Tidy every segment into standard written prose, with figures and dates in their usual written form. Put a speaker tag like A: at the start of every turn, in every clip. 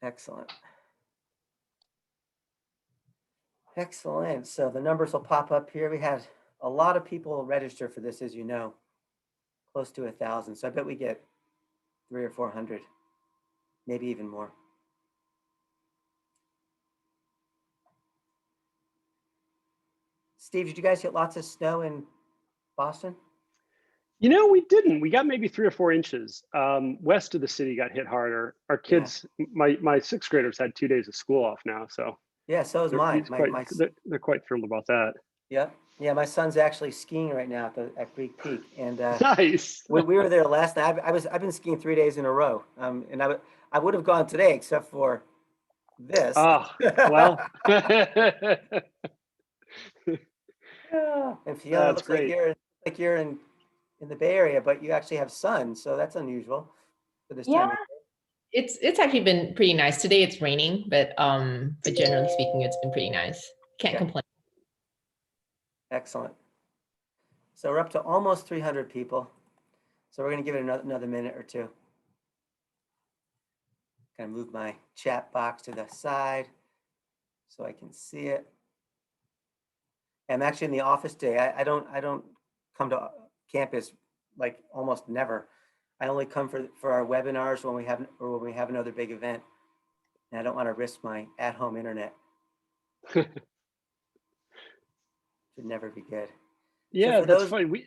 A: Excellent. Excellent. So the numbers will pop up here. We had a lot of people register for this, as you know, close to 1,000. So I bet we get 300 or 400, maybe even more. Steve, did you guys get lots of snow in Boston?
B: You know, we didn't. We got maybe 3 or 4 inches. West of the city got hit harder. Our kids, my sixth graders had 2 days of school off now, so
A: yeah, so is mine.
B: They're quite thrilled about that.
A: Yep. Yeah, my son's actually skiing right now at Greek Peak, and
B: Nice.
A: we were there last night. I've been skiing 3 days in a row, and I would have gone today except for this.
B: Oh, well.
A: Yeah. And Fiona,
B: That's
A: looks
B: great.
A: like you're in the Bay Area, but you actually have sun, so that's unusual for this time
C: Yeah,
A: of year.
C: it's actually been pretty nice. Today it's raining, but generally speaking, it's been pretty nice. Can't complain.
A: Excellent. So we're up to almost 300 people. So we're going to give it another minute or two. Kind of move my chat box to the side so I can see it. I'm actually in the office today. I don't come to campus like almost never. I only come for our webinars when we have another big event, and I don't want to risk my at-home internet. Should never be good.
B: Yeah, so that's funny.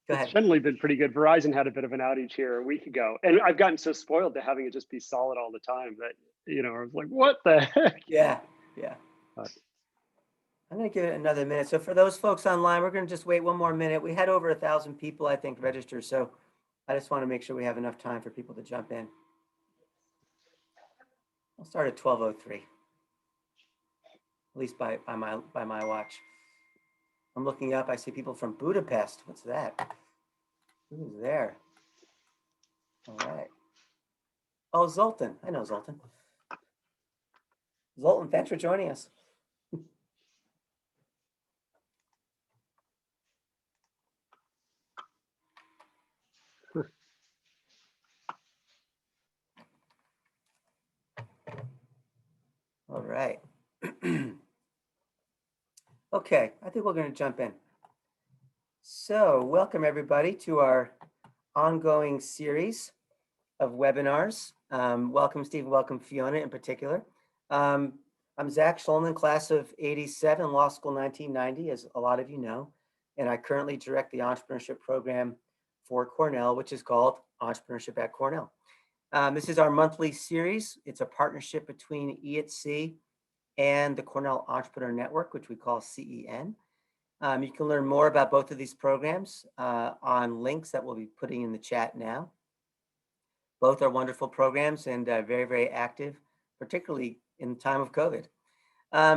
B: It's generally been pretty good. Verizon had a bit of an outage here a week ago, and I've gotten so spoiled to having it just be solid all the time that, you know, I was like, what the heck?
A: Yeah. I'm going to give it another minute. So for those folks online, we're going to just wait one more minute. We had over 1,000 people, I think, register. So I just want to make sure we have enough time for people to jump in. I'll start at 12:03, at least by my watch. I'm looking up. I see people from Budapest. What's that? Who's there? All right. Oh, Zoltan. I know Zoltan. Zoltan, thanks for joining us. All right. Okay, I think we're going to jump in. So welcome everybody to our ongoing series of webinars. Welcome Steve, welcome Fiona in particular. I'm Zach Schulman, class of 87, law school 1990, as a lot of you know, and I currently direct the entrepreneurship program for Cornell, which is called Entrepreneurship at Cornell. This is our monthly series. It's a partnership between EATC and the Cornell Entrepreneur Network, which we call CEN. You can learn more about both of these programs on links that we'll be putting in the chat now. Both are wonderful programs and very, very active, particularly in the time of COVID.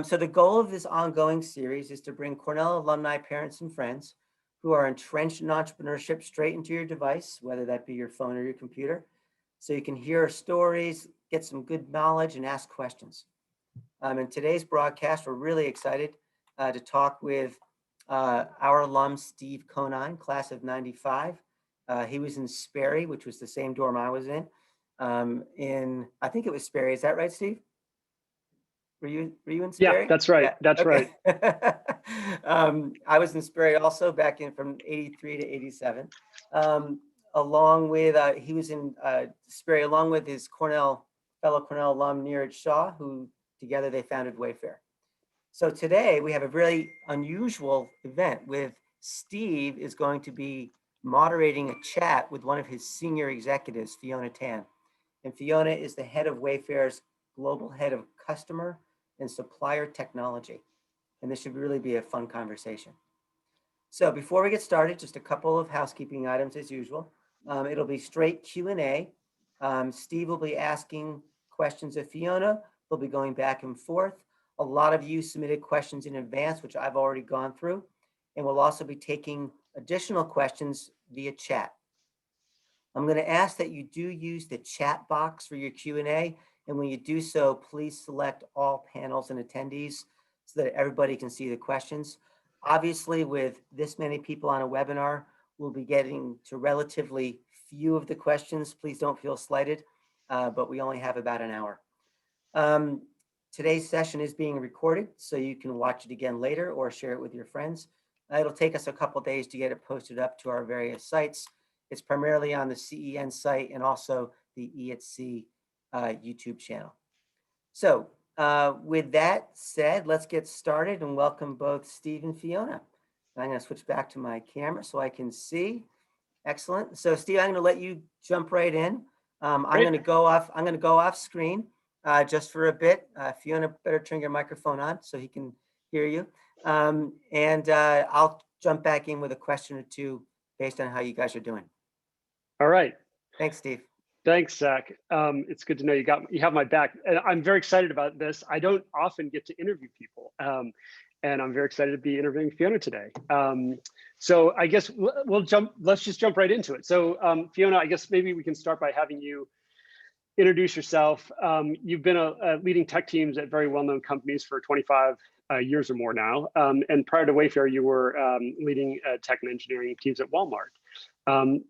A: So the goal of this ongoing series is to bring Cornell alumni, parents, and friends who are entrenched in entrepreneurship straight into your device, whether that be your phone or your computer, so you can hear stories, get some good knowledge, and ask questions. In today's broadcast, we're really excited to talk with our alum, Steve Conine, class of 95. He was in Sperry, which was the same dorm I was in. I think it was Sperry. Is that right, Steve? Were you in Sperry?
B: Yeah, that's right. Yeah, that's right.
A: I was in Sperry also back in from 83 to 87. Along with, he was in Sperry along with his fellow Cornell alum, Neeraj Shah, who together they founded Wayfair. So today we have a really unusual event with Steve is going to be moderating a chat with one of his senior executives, Fiona Tan. And Fiona is the head of Wayfair's global head of customer and supplier technology. And this should really be a fun conversation. So before we get started, just a couple of housekeeping items as usual. It'll be straight Q&A. Steve will be asking questions of Fiona. They'll be going back and forth. A lot of you submitted questions in advance, which I've already gone through. And we'll also be taking additional questions via chat. I'm going to ask that you do use the chat box for your Q&A. And when you do so, please select all panels and attendees so that everybody can see the questions. Obviously, with this many people on a webinar, we'll be getting to relatively few of the questions. Please don't feel slighted, but we only have about an hour. Today's session is being recorded, so you can watch it again later or share it with your friends. It'll take us a couple days to get it posted up to our various sites. It's primarily on the CEN site and also the E@C YouTube channel. So with that said, let's get started and welcome both Steve and Fiona. I'm going to switch back to my camera so I can see. Excellent. So Steve, I'm going to let you jump right in. I'm going to go off screen just for a bit. Fiona, better turn your microphone on so he can hear you. And I'll jump back in with a question or two based on how you guys are doing.
B: All right.
A: Thanks, Steve.
B: Thanks, Zach. It's good to know you have my back. And I'm very excited about this. I don't often get to interview people. And I'm very excited to be interviewing Fiona today. So I guess let's just jump right into it. So Fiona, I guess maybe we can start by having you introduce yourself. You've been leading tech teams at very well-known companies for 25 years or more now. And prior to Wayfair, you were leading tech and engineering teams at Walmart.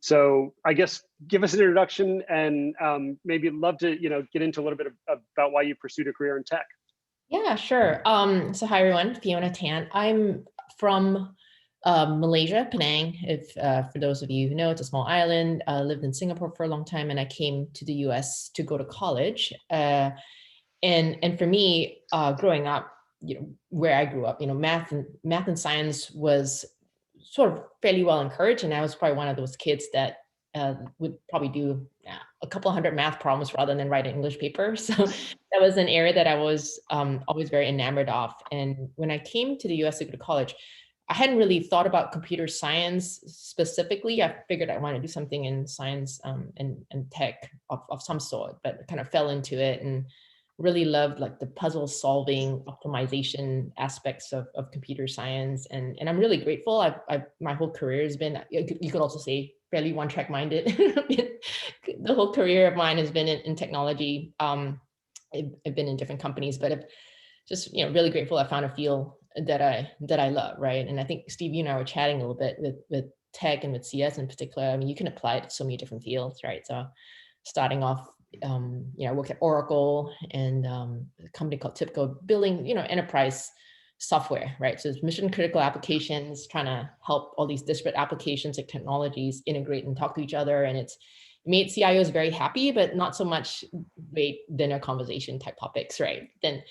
B: So I guess give us an introduction and maybe love to get into a little bit about why you pursued a career in tech.
C: Yeah, sure. So hi everyone, Fiona Tan. I'm from Malaysia, Penang. If for those of you who know, it's a small island. I lived in Singapore for a long time, and I came to the U.S. to go to college. And for me, growing up, where I grew up, math and science was sort of fairly well encouraged, and I was probably one of those kids that would probably do a couple hundred math problems rather than write an English paper. So that was an area that I was always very enamored of. And when I came to the US to go to college, I hadn't really thought about computer science specifically. I figured I wanted to do something in science and tech of some sort, but kind of fell into it and really loved like the puzzle solving optimization aspects of computer science. And I'm really grateful. My whole career has been, you could also say, fairly one-track minded. The whole career of mine has been in technology. I've been in different companies, but I've just really grateful I found a field that I love, right? And I think Steve, you and I were chatting a little bit with tech and with CS in particular. I mean, you can apply it to so many different fields, right? So starting off, I worked at Oracle and a company called TIPCO building, enterprise software, right? So it's mission critical applications, trying to help all these disparate applications and technologies integrate and talk to each other. And it made CIOs very happy, but not so much great dinner conversation type topics, right? Then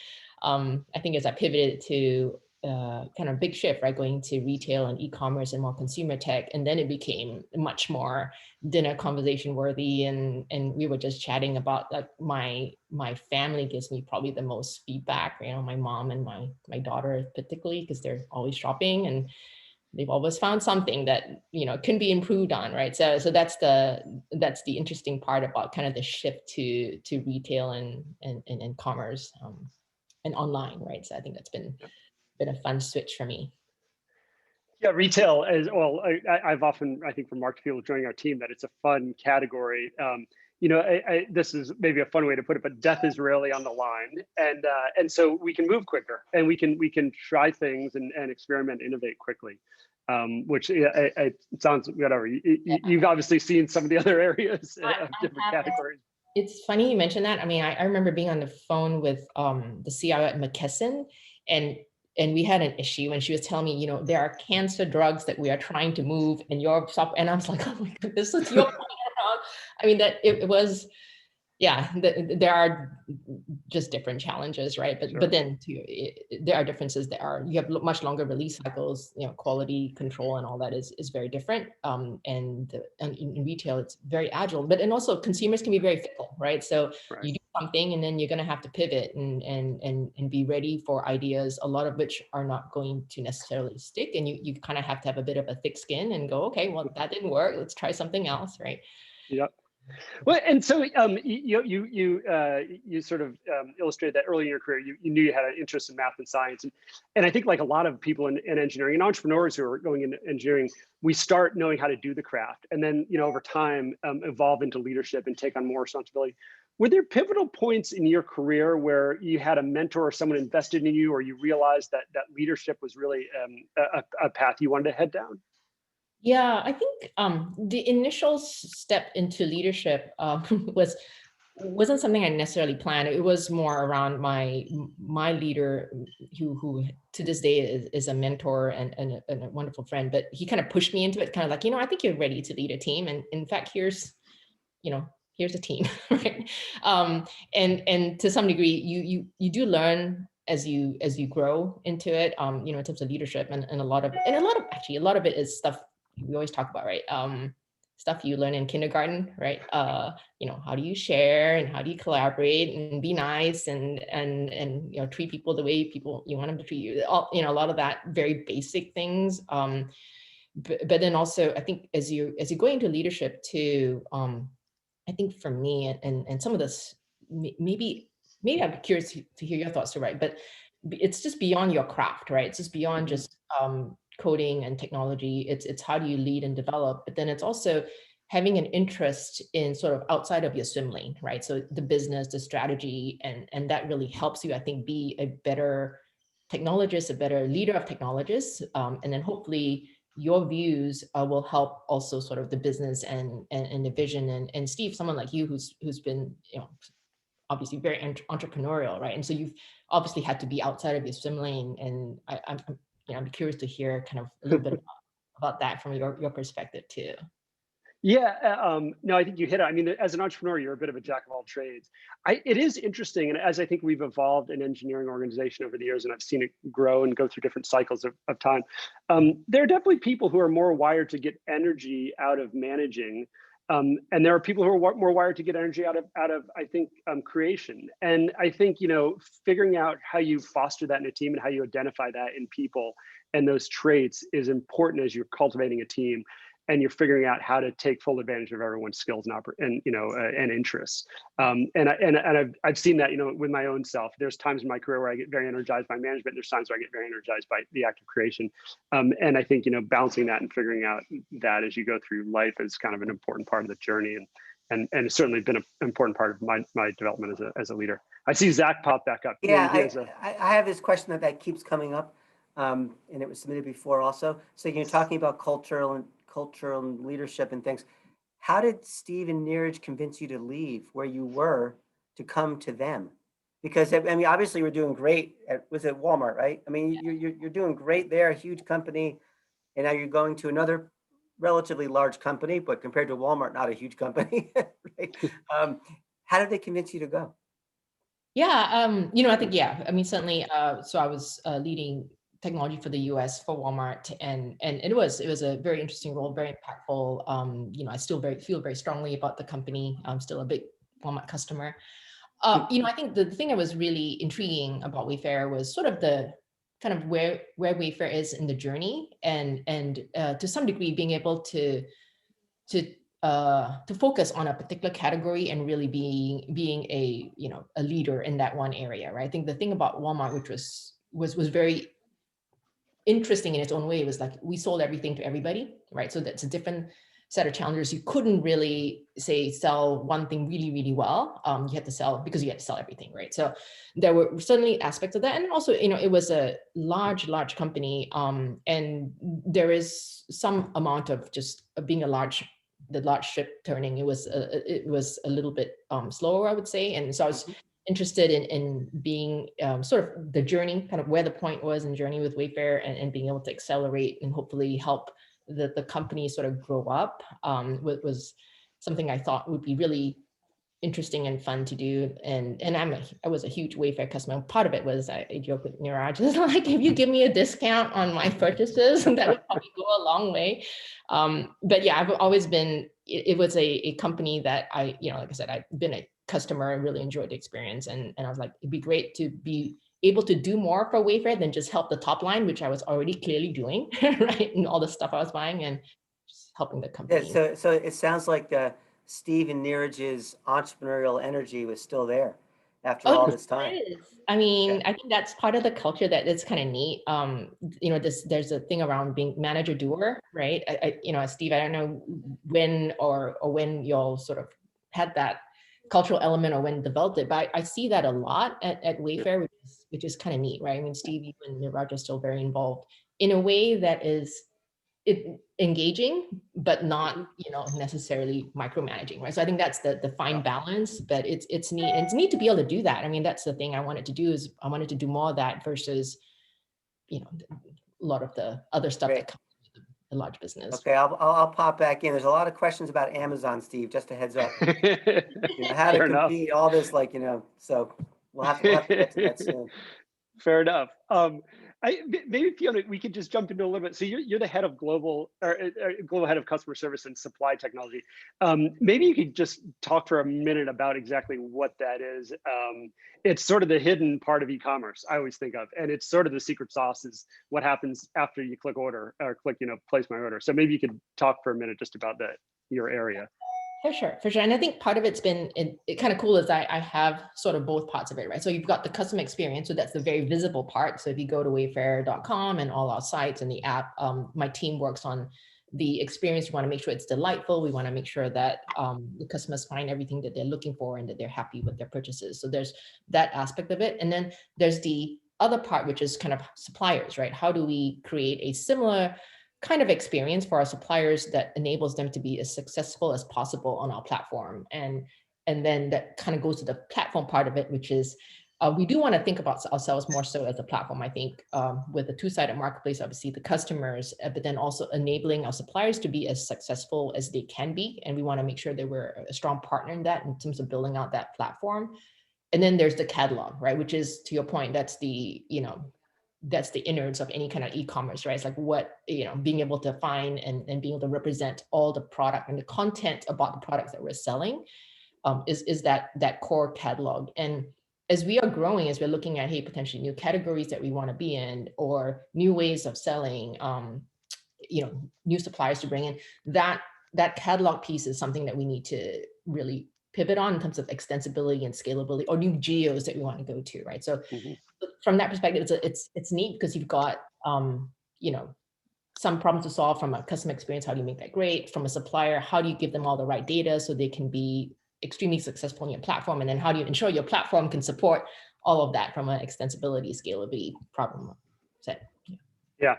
C: I think as I pivoted to kind of big shift, right? Going to retail and e-commerce and more consumer tech. And then it became much more dinner conversation worthy. And we were just chatting about like my family gives me probably the most feedback, my mom and my daughter particularly, because they're always shopping and they've always found something that, can be improved on, right? So that's the interesting part about kind of the shift to retail and commerce and online, right? So I think that's been a fun switch for me.
B: Yeah, retail as well. I've often, I think, remarked to people joining our team that it's a fun category. This is maybe a fun way to put it, but death is rarely on the line, and so we can move quicker, and we can try things and experiment, innovate quickly. Which it sounds whatever. You've obviously seen some of the other areas of different categories.
C: It's funny you mentioned that. I mean, I remember being on the phone with the CIO at McKesson, and we had an issue, and she was telling me, there are cancer drugs that we are trying to move, and and I was like, oh my goodness, this is your I mean, that it was, yeah, there are just different challenges, right? But
B: Sure.
C: But then too, there are differences. You have much longer release cycles. Quality control and all that is very different. And in retail, it's very agile. But and also consumers can be very fickle, right? So
B: Right.
C: You do something, and then you're going to have to pivot and be ready for ideas, a lot of which are not going to necessarily stick. And you kind of have to have a bit of a thick skin and go, okay, well that didn't work. Let's try something else, right?
B: Yep. Well, and so you sort of illustrated that early in your career, you knew you had an interest in math and science, and I think like a lot of people in engineering and entrepreneurs who are going into engineering, we start knowing how to do the craft, and then over time evolve into leadership and take on more responsibility. Were there pivotal points in your career where you had a mentor or someone invested in you, or you realized that leadership was really a path you wanted to head down?
C: Yeah, I think the initial step into leadership was wasn't something I necessarily planned. It was more around my leader, who to this day is a mentor and a wonderful friend. But he kind of pushed me into it, kind of like, I think you're ready to lead a team. And in fact, you know, here's a team, right? And to some degree, you do learn as you grow into it, in terms of leadership, and a lot of it is stuff we always talk about, right? Stuff you learn in kindergarten, right? How do you share and how do you collaborate and be nice and treat people the way you want them to treat you. A lot of that very basic things. But then also, I think as you go into leadership too, I think for me and some of this, maybe I'm curious to hear your thoughts too, right? But it's just beyond your craft, right? It's just beyond just coding and technology. It's how do you lead and develop, but then it's also having an interest in sort of outside of your swim lane, right? So the business, the strategy, and that really helps you, I think, be a better technologist, a better leader of technologists, and then hopefully your views will help also sort of the business and the vision. And Steve, someone like you who's been obviously very entrepreneurial, right? And so you've obviously had to be outside of your swim lane. And I'm curious to hear kind of a little bit about that from your perspective too.
B: Yeah, no, I think you hit it. I mean, as an entrepreneur, you're a bit of a jack of all trades. It is interesting, and as I think we've evolved an engineering organization over the years, and I've seen it grow and go through different cycles of time, there are definitely people who are more wired to get energy out of managing, and there are people who are more wired to get energy out of I think creation. And I think figuring out how you foster that in a team and how you identify that in people and those traits is important as you're cultivating a team. And you're figuring out how to take full advantage of everyone's skills and interests. And I've seen that with my own self. There's times in my career where I get very energized by management. There's times where I get very energized by the act of creation. And I think balancing that and figuring out that as you go through life is kind of an important part of the journey. And it's certainly been an important part of my development as a leader. I see Zach pop back up.
A: Yeah, I have this question that keeps coming up, and it was submitted before also. So you're talking about cultural and leadership and things. How did Steve and Neeraj convince you to leave where you were to come to them? Because I mean, obviously we're doing great was it Walmart, right? I mean, you're doing great there, a huge company, and now you're going to another relatively large company, but compared to Walmart, not a huge company, right? How did they convince you to go?
C: Yeah, I think, I mean, certainly, so I was leading technology for the US for Walmart, and it was a very interesting role, very impactful. I still feel very strongly about the company. I'm still a big Walmart customer. I think the thing that was really intriguing about Wayfair was sort of the kind of where Wayfair is in the journey, and to some degree being able to focus on a particular category and really being a leader in that one area, right? I think the thing about Walmart, which was very interesting in its own way, was like we sold everything to everybody, right? So that's a different set of challenges. You couldn't really say sell one thing really, really well. You had to sell because you had to sell everything, right? So there were certainly aspects of that, and also it was a large company, and there is some amount of just being the large ship turning. It was a little bit slower, I would say, and so I was interested in being sort of the journey, kind of where the point was in journey with Wayfair, and being able to accelerate and hopefully help the company sort of grow up, was something I thought would be really interesting and fun to do. And I was a huge Wayfair customer. Part of it was I joke with Neeraj, like, if you give me a discount on my purchases, that would probably go a long way. But yeah, I've always been, it was a company that like I said, I've been a customer and really enjoyed the experience. And I was like, it'd be great to be able to do more for Wayfair than just help the top line, which I was already clearly doing, right? And all the stuff I was buying and just helping the company.
A: Yeah, so it sounds like Steve and Neeraj's entrepreneurial energy was still there after all this time.
C: I mean, I think that's part of the culture that is kind of neat. There's a thing around being manager doer, right? Steve, I don't know when or when y'all sort of had that cultural element or when developed it, but I see that a lot at Wayfair, which is kind of neat, right? I mean, Steve, you and Neeraj are still very involved in a way that is engaging, but not, necessarily micromanaging, right? So I think that's the fine balance, but it's neat. And it's neat to be able to do that. I mean, that's the thing I wanted to do, is I wanted to do more of that versus, a lot of the other stuff
A: Great.
C: that comes with a large business.
A: Okay, I'll pop back in. There's a lot of questions about Amazon, Steve, just a heads up. How to
B: Fair enough.
A: compete, all this, so we'll have to get to that soon.
B: Fair enough. Maybe Fiona, we could just jump into a little bit. So you're the head of global head of customer service and supply technology. Maybe you could just talk for a minute about exactly what that is. It's sort of the hidden part of e-commerce, I always think of, and it's sort of the secret sauce is what happens after you click order or click, place my order. So maybe you could talk for a minute just about your area.
C: For sure. And I think part of it's been kind of cool is I have sort of both parts of it, right? So you've got the customer experience, so that's the very visible part. So if you go to wayfair.com and all our sites and the app, my team works on the experience. We want to make sure it's delightful. We want to make sure that the customers find everything that they're looking for and that they're happy with their purchases. So there's that aspect of it. And then there's the other part, which is kind of suppliers, right? How do we create a similar kind of experience for our suppliers that enables them to be as successful as possible on our platform? And then that kind of goes to the platform part of it, which is we do want to think about ourselves more so as a platform. I think with a two-sided marketplace, obviously the customers, but then also enabling our suppliers to be as successful as they can be. And we want to make sure that we're a strong partner in that in terms of building out that platform. And then there's the catalog, right? Which is, to your point, that's the innards of any kind of e-commerce, right? It's like what, being able to find and being able to represent all the product and the content about the products that we're selling is that core catalog. And as we are growing, as we're looking at, hey, potentially new categories that we want to be in or new ways of selling, new suppliers to bring in, that catalog piece is something that we need to really pivot on in terms of extensibility and scalability, or new geos that we want to go to, right? So from that perspective, it's neat because you've got some problems to solve from a customer experience. How do you make that great? From a supplier, how do you give them all the right data so they can be extremely successful on your platform? And then how do you ensure your platform can support all of that from an extensibility, scalability problem set?
B: Yeah.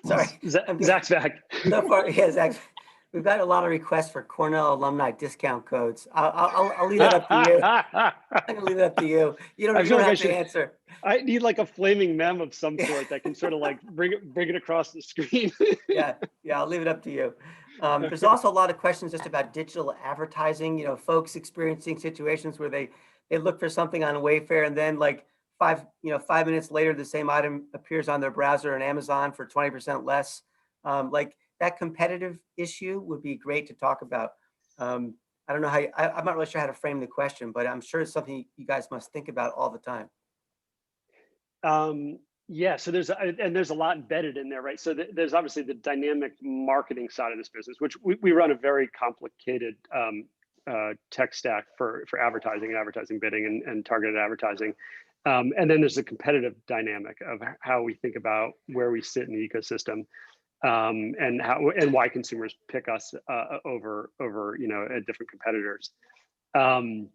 A: Sorry,
B: Zach's back.
A: So far, yeah, Zach. We've got a lot of requests for Cornell alumni discount codes. I'll leave that up to you. I'm gonna leave it up to you. You don't have to answer.
B: I need like a flaming meme of some sort that can sort of like bring it across the screen.
A: Yeah, I'll leave it up to you. There's also a lot of questions just about digital advertising. Folks experiencing situations where they look for something on Wayfair and then like 5 minutes later, the same item appears on their browser and Amazon for 20% less. Like that competitive issue would be great to talk about. I don't know how I'm not really sure how to frame the question, but I'm sure it's something you guys must think about all the time.
B: Yeah, so there's a lot embedded in there, right? So there's obviously the dynamic marketing side of this business, which we run a very complicated tech stack for advertising and advertising bidding and targeted advertising. And then there's the competitive dynamic of how we think about where we sit in the ecosystem, and why consumers pick us over different competitors. I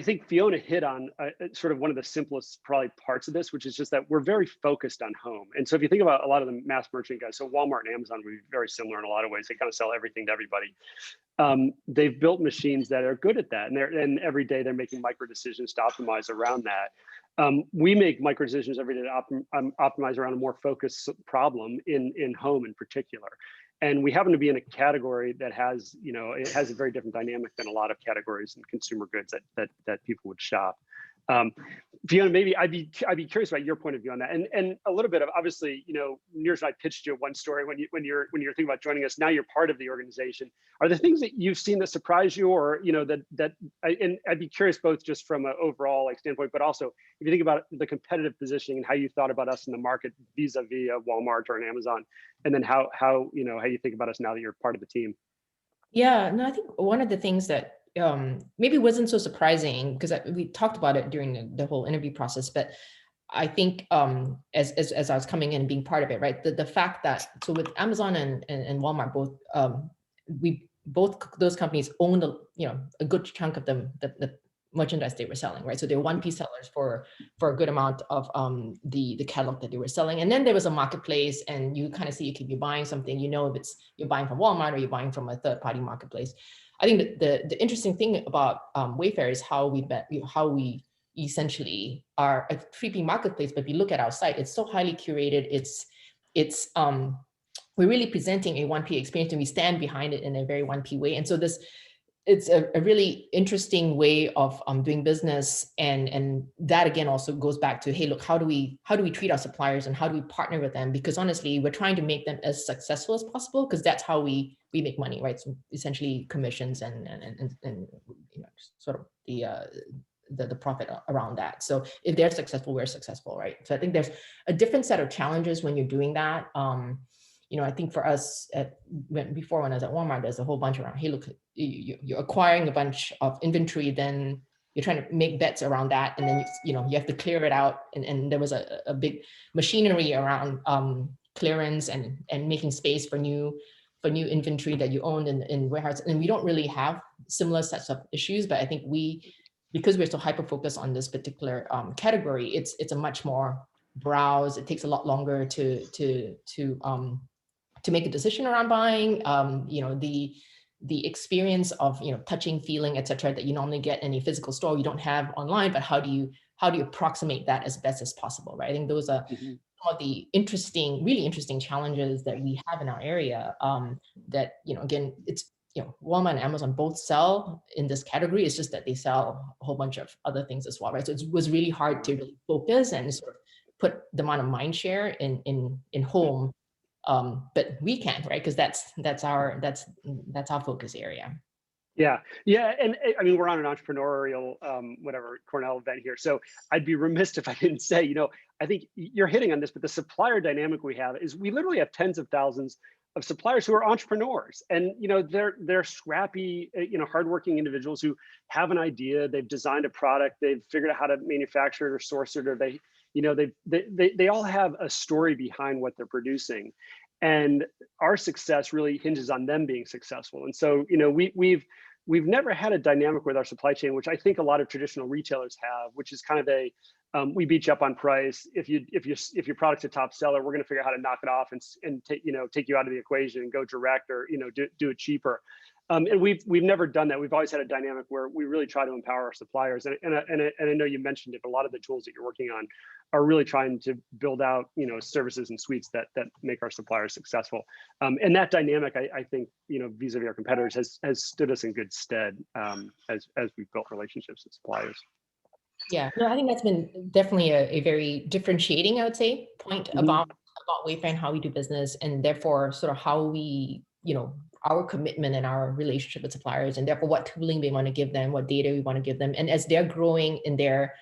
B: think Fiona hit on sort of one of the simplest probably parts of this, which is just that we're very focused on home. And so if you think about a lot of the mass merchant guys, so Walmart and Amazon would be very similar in a lot of ways. They kind of sell everything to everybody. They've built machines that are good at that, and every day they're making micro decisions to optimize around that. We make micro decisions every day to optimize around a more focused problem in home in particular. And we happen to be in a category that has, it has a very different dynamic than a lot of categories in consumer goods that people would shop. Fiona, maybe I'd be curious about your point of view on that, and a little bit of, obviously, Neeraj and I pitched you one story when you're thinking about joining us. Now you're part of the organization. Are there things that you've seen that surprise you, or and I'd be curious both just from an overall standpoint, but also if you think about the competitive positioning and how you thought about us in the market vis-a-vis a Walmart or an Amazon, and then how you think about us now that you're part of the team.
C: Yeah, no, I think one of the things that maybe wasn't so surprising, because we talked about it during the whole interview process, but I think as I was coming in and being part of it, right, the fact that, so with Amazon and Walmart, both those companies own a good chunk of the merchandise they were selling, right? So they were 1P sellers for a good amount of the catalog that they were selling. And then there was a marketplace, and you kind of see, if you're buying something, you know, if it's you're buying from Walmart or you're buying from a third-party marketplace. I think the interesting thing about Wayfair is how we essentially are a 3P marketplace, but if you look at our site, it's so highly curated. We're really presenting a 1P experience, and we stand behind it in a very 1P way. And so it's a really interesting way of doing business. And that again also goes back to, hey, look, how do we treat our suppliers, and how do we partner with them? Because honestly, we're trying to make them as successful as possible, because that's how we make money, right? So essentially commissions and you know, sort of the profit around that. So if they're successful, we're successful, right? So I think there's a different set of challenges when you're doing that. You know, I think for us before, when I was at Walmart, there's a whole bunch around, hey, look, you're acquiring a bunch of inventory, then you're trying to make bets around that. And then, you know, you have to clear it out. And there was a big machinery around clearance and making space for new inventory that you owned in warehouse. And we don't really have similar sets of issues, but I think because we're so hyper-focused on this particular category, it's a much more browse. It takes a lot longer to make a decision around buying. You know, the experience of, you know, touching, feeling, etc., that you normally get in a physical store, you don't have online. But how do you approximate that as best as possible, right? I think those are some of the really interesting challenges that we have in our area. That, you know, again, it's, you know, Walmart and Amazon both sell in this category. It's just that they sell a whole bunch of other things as well, right? So it was really hard to really focus and sort of put the amount of mind share in home. But we can, right? Because that's our focus area.
B: Yeah, and I mean, we're on an entrepreneurial whatever Cornell event here, so I'd be remiss if I didn't say, you know, I think you're hitting on this, but the supplier dynamic we have is we literally have tens of thousands of suppliers who are entrepreneurs, and you know, they're scrappy, you know, hardworking individuals who have an idea, they've designed a product, they've figured out how to manufacture it or source it, or they all have a story behind what they're producing. And our success really hinges on them being successful. And so, you know, we've never had a dynamic with our supply chain, which I think a lot of traditional retailers have, which is kind of we beat you up on price. If your product's a top seller, we're going to figure out how to knock it off and take you out of the equation and go direct, or, you know, do it cheaper. And we've never done that. We've always had a dynamic where we really try to empower our suppliers. And I know you mentioned it, but a lot of the tools that you're working on are really trying to build out, you know, services and suites that make our suppliers successful. And that dynamic, I think, you know, vis-a-vis our competitors has stood us in good stead as we've built relationships with suppliers.
C: Yeah, no, I think that's been definitely a very differentiating, I would say, point about Wayfair and how we do business, and therefore sort of how we, you know, our commitment and our relationship with suppliers, and therefore what tooling we want to give them, what data we want to give them. And as they're growing in their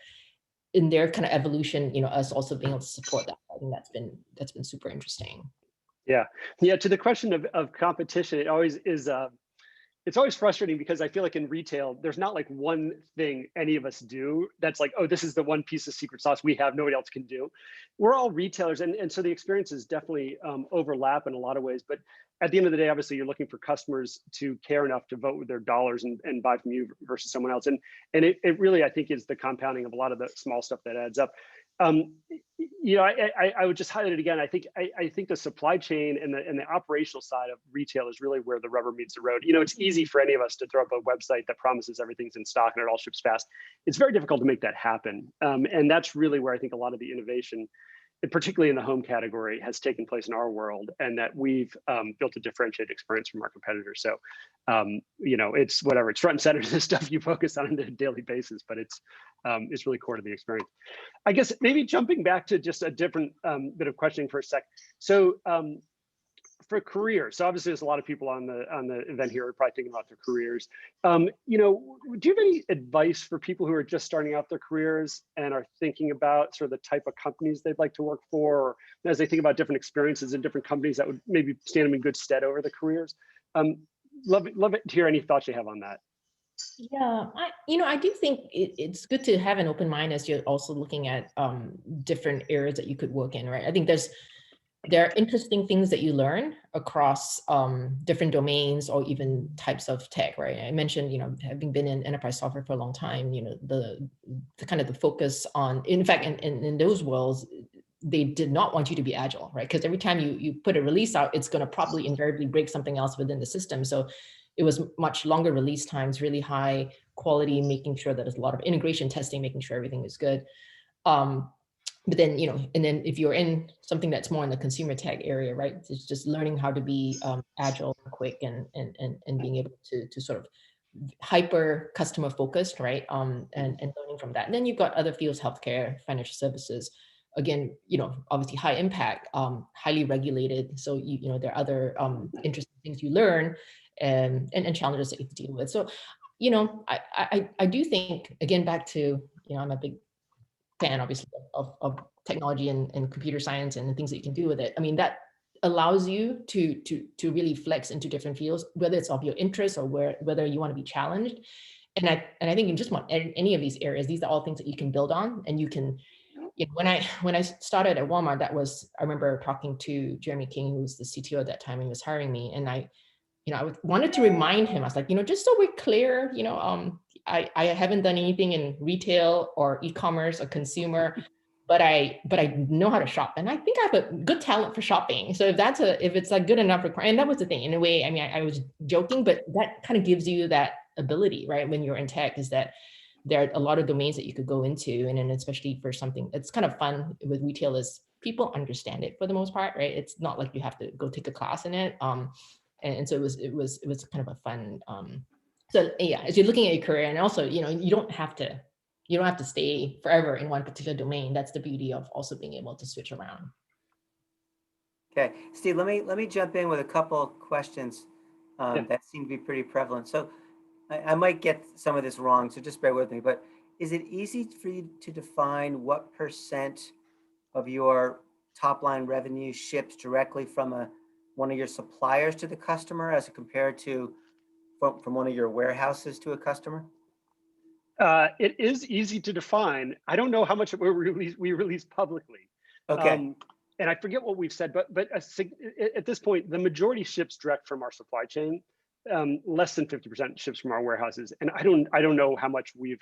C: kind of evolution, you know, us also being able to support that. I think that's been super interesting.
B: Yeah. To the question of competition, it always is. It's always frustrating, because I feel like in retail, there's not like one thing any of us do that's like, oh, this is the one piece of secret sauce we have, nobody else can do. We're all retailers, and so the experiences definitely overlap in a lot of ways. But at the end of the day, obviously, you're looking for customers to care enough to vote with their dollars and buy from you versus someone else. And it really, I think, is the compounding of a lot of the small stuff that adds up. You know, I would just highlight it again. I think the supply chain and the operational side of retail is really where the rubber meets the road. You know, it's easy for any of us to throw up a website that promises everything's in stock and it all ships fast. It's very difficult to make that happen. And that's really where I think a lot of the innovation, particularly in the home category, has taken place in our world, and that we've built a differentiated experience from our competitors. So, you know, it's whatever, it's front and center to the stuff you focus on a daily basis, but it's really core to the experience. I guess maybe jumping back to just a different bit of questioning for a sec. So for careers, so obviously there's a lot of people on the event here who are probably thinking about their careers. You know, do you have any advice for people who are just starting out their careers and are thinking about sort of the type of companies they'd like to work for, or as they think about different experiences in different companies that would maybe stand them in good stead over the careers? Love it to hear any thoughts you have on that.
C: Yeah, I do think it's good to have an open mind as you're also looking at different areas that you could work in, right? I think there's there are interesting things that you learn across different domains or even types of tech, right? I mentioned, having been in enterprise software for a long time, the kind of the focus on, in fact, in those worlds, they did not want you to be agile, right? Because every time you put a release out, it's going to probably invariably break something else within the system. So it was much longer release times, really high quality, making sure that there's a lot of integration testing, making sure everything is good. But then, and then if you're in something that's more in the consumer tech area, right, it's just learning how to be agile, quick, and being able to sort of hyper customer focused, right, and learning from that. And then you've got other fields, healthcare, financial services. Again, obviously high impact, highly regulated. So there are other interesting things you learn and challenges that you have to deal with. So, I do think, again, back to, I'm a big fan, obviously, of technology and computer science and the things that you can do with it. I mean, that allows you to really flex into different fields, whether it's of your interest or whether you want to be challenged. And I think in just about any of these areas, these are all things that you can build on. And you can, when I started at Walmart, I remember talking to Jeremy King, who was the CTO at that time, and he was hiring me. And I wanted to remind him, I was like, just so we're clear, I haven't done anything in retail or e-commerce or consumer, but I know how to shop, and I think I have a good talent for shopping. So if it's like good enough, and that was the thing in a way. I mean, I was joking, but that kind of gives you that ability, right? When you're in tech, is that there are a lot of domains that you could go into, and then especially for something that's kind of fun with retail is people understand it for the most part, right? It's not like you have to go take a class in it. And so it was kind of a fun. So yeah, as you're looking at your career, and also you don't have to stay forever in one particular domain. That's the beauty of also being able to switch around.
A: Okay, Steve, let me jump in with a couple of questions that seem to be pretty prevalent. So I might get some of this wrong, so just bear with me. But is it easy for you to define what % of your top line revenue ships directly from one of your suppliers to the customer as compared to from one of your warehouses to a customer?
B: It is easy to define. I don't know how much we release publicly.
A: Okay.
B: And I forget what we've said, but at this point, the majority ships direct from our supply chain. Less than 50% ships from our warehouses, and I don't know how much we've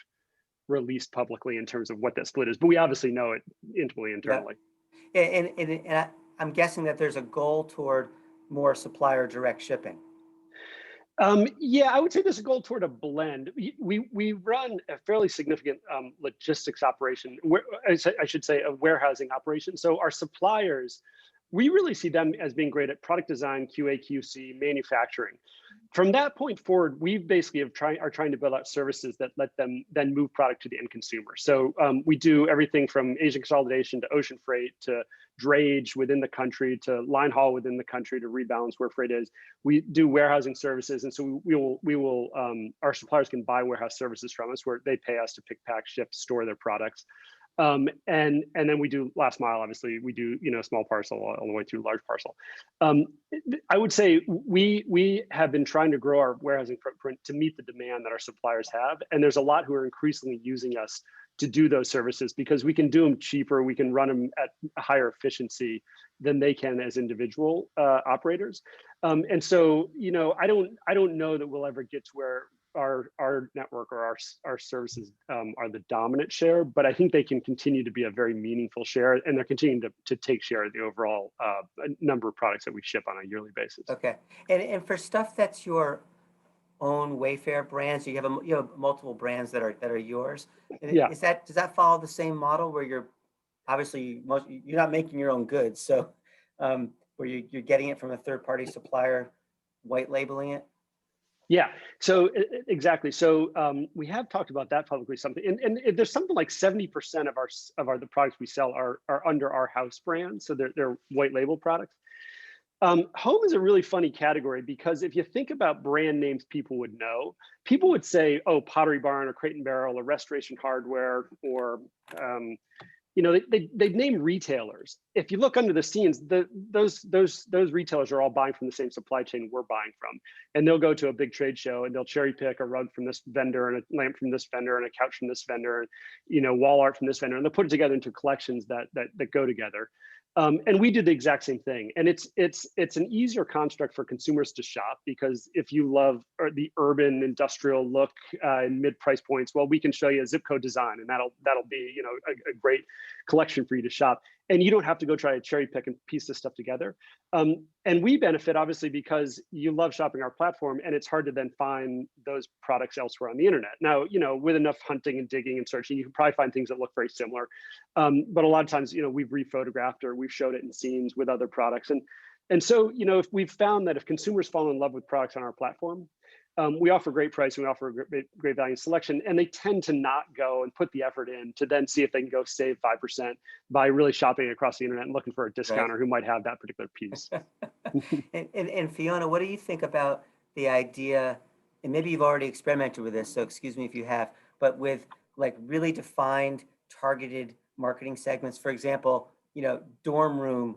B: released publicly in terms of what that split is, but we obviously know it intimately internally.
A: Yeah. And I'm guessing that there's a goal toward more supplier direct shipping.
B: Yeah, I would say there's a goal toward a blend. We run a fairly significant logistics operation, I should say a warehousing operation. So our suppliers, we really see them as being great at product design, QA, QC, manufacturing. From that point forward, we basically are trying to build out services that let them then move product to the end consumer. So we do everything from Asian consolidation to ocean freight to drayage within the country to line haul within the country to rebalance where freight is. We do warehousing services, and so we will our suppliers can buy warehouse services from us where they pay us to pick, pack, ship, store their products. And then we do last mile. Obviously, we do small parcel all the way through large parcel. I would say we have been trying to grow our warehousing footprint to meet the demand that our suppliers have, and there's a lot who are increasingly using us to do those services because we can do them cheaper. We can run them at a higher efficiency than they can as individual operators. And so I don't know that we'll ever get to where our network or our services are the dominant share, but I think they can continue to be a very meaningful share, and they're continuing to take share of the overall number of products that we ship on a yearly basis.
A: Okay, and for stuff that's your own Wayfair brand, so you have multiple brands that are yours.
B: Yeah.
A: Does that follow the same model where you're not making your own goods, so where you're getting it from a third-party supplier, white labeling it?
B: Yeah, so exactly. So we have talked about that publicly something, and there's something like 70% of the products we sell are under our house brand, so they're white label products. Home is a really funny category because if you think about brand names people would know, people would say, oh, Pottery Barn or Crate and Barrel or Restoration Hardware or they'd name retailers. If you look under the scenes, those retailers are all buying from the same supply chain we're buying from, and they'll go to a big trade show and they'll cherry pick a rug from this vendor and a lamp from this vendor and a couch from this vendor, and wall art from this vendor, and they'll put it together into collections that go together. And we did the exact same thing. And it's an easier construct for consumers to shop, because if you love the urban industrial look and mid price points, well, we can show you a zip code design, and that'll be, you know, a great collection for you to shop. And you don't have to go try to cherry pick and piece this stuff together. And we benefit obviously because you love shopping our platform, and it's hard to then find those products elsewhere on the internet. Now, you know, with enough hunting and digging and searching, you can probably find things that look very similar. But a lot of times, you know, we've rephotographed or we've showed it in scenes with other products. And so, you know, if we've found that if consumers fall in love with products on our platform, we offer great price, and we offer great value selection, and they tend to not go and put the effort in to then see if they can go save 5% by really shopping across the internet and looking for a discounter who might have that particular piece.
A: And Fiona, what do you think about the idea, and maybe you've already experimented with this, so excuse me if you have, but with like really defined targeted marketing segments, for example, you know, dorm room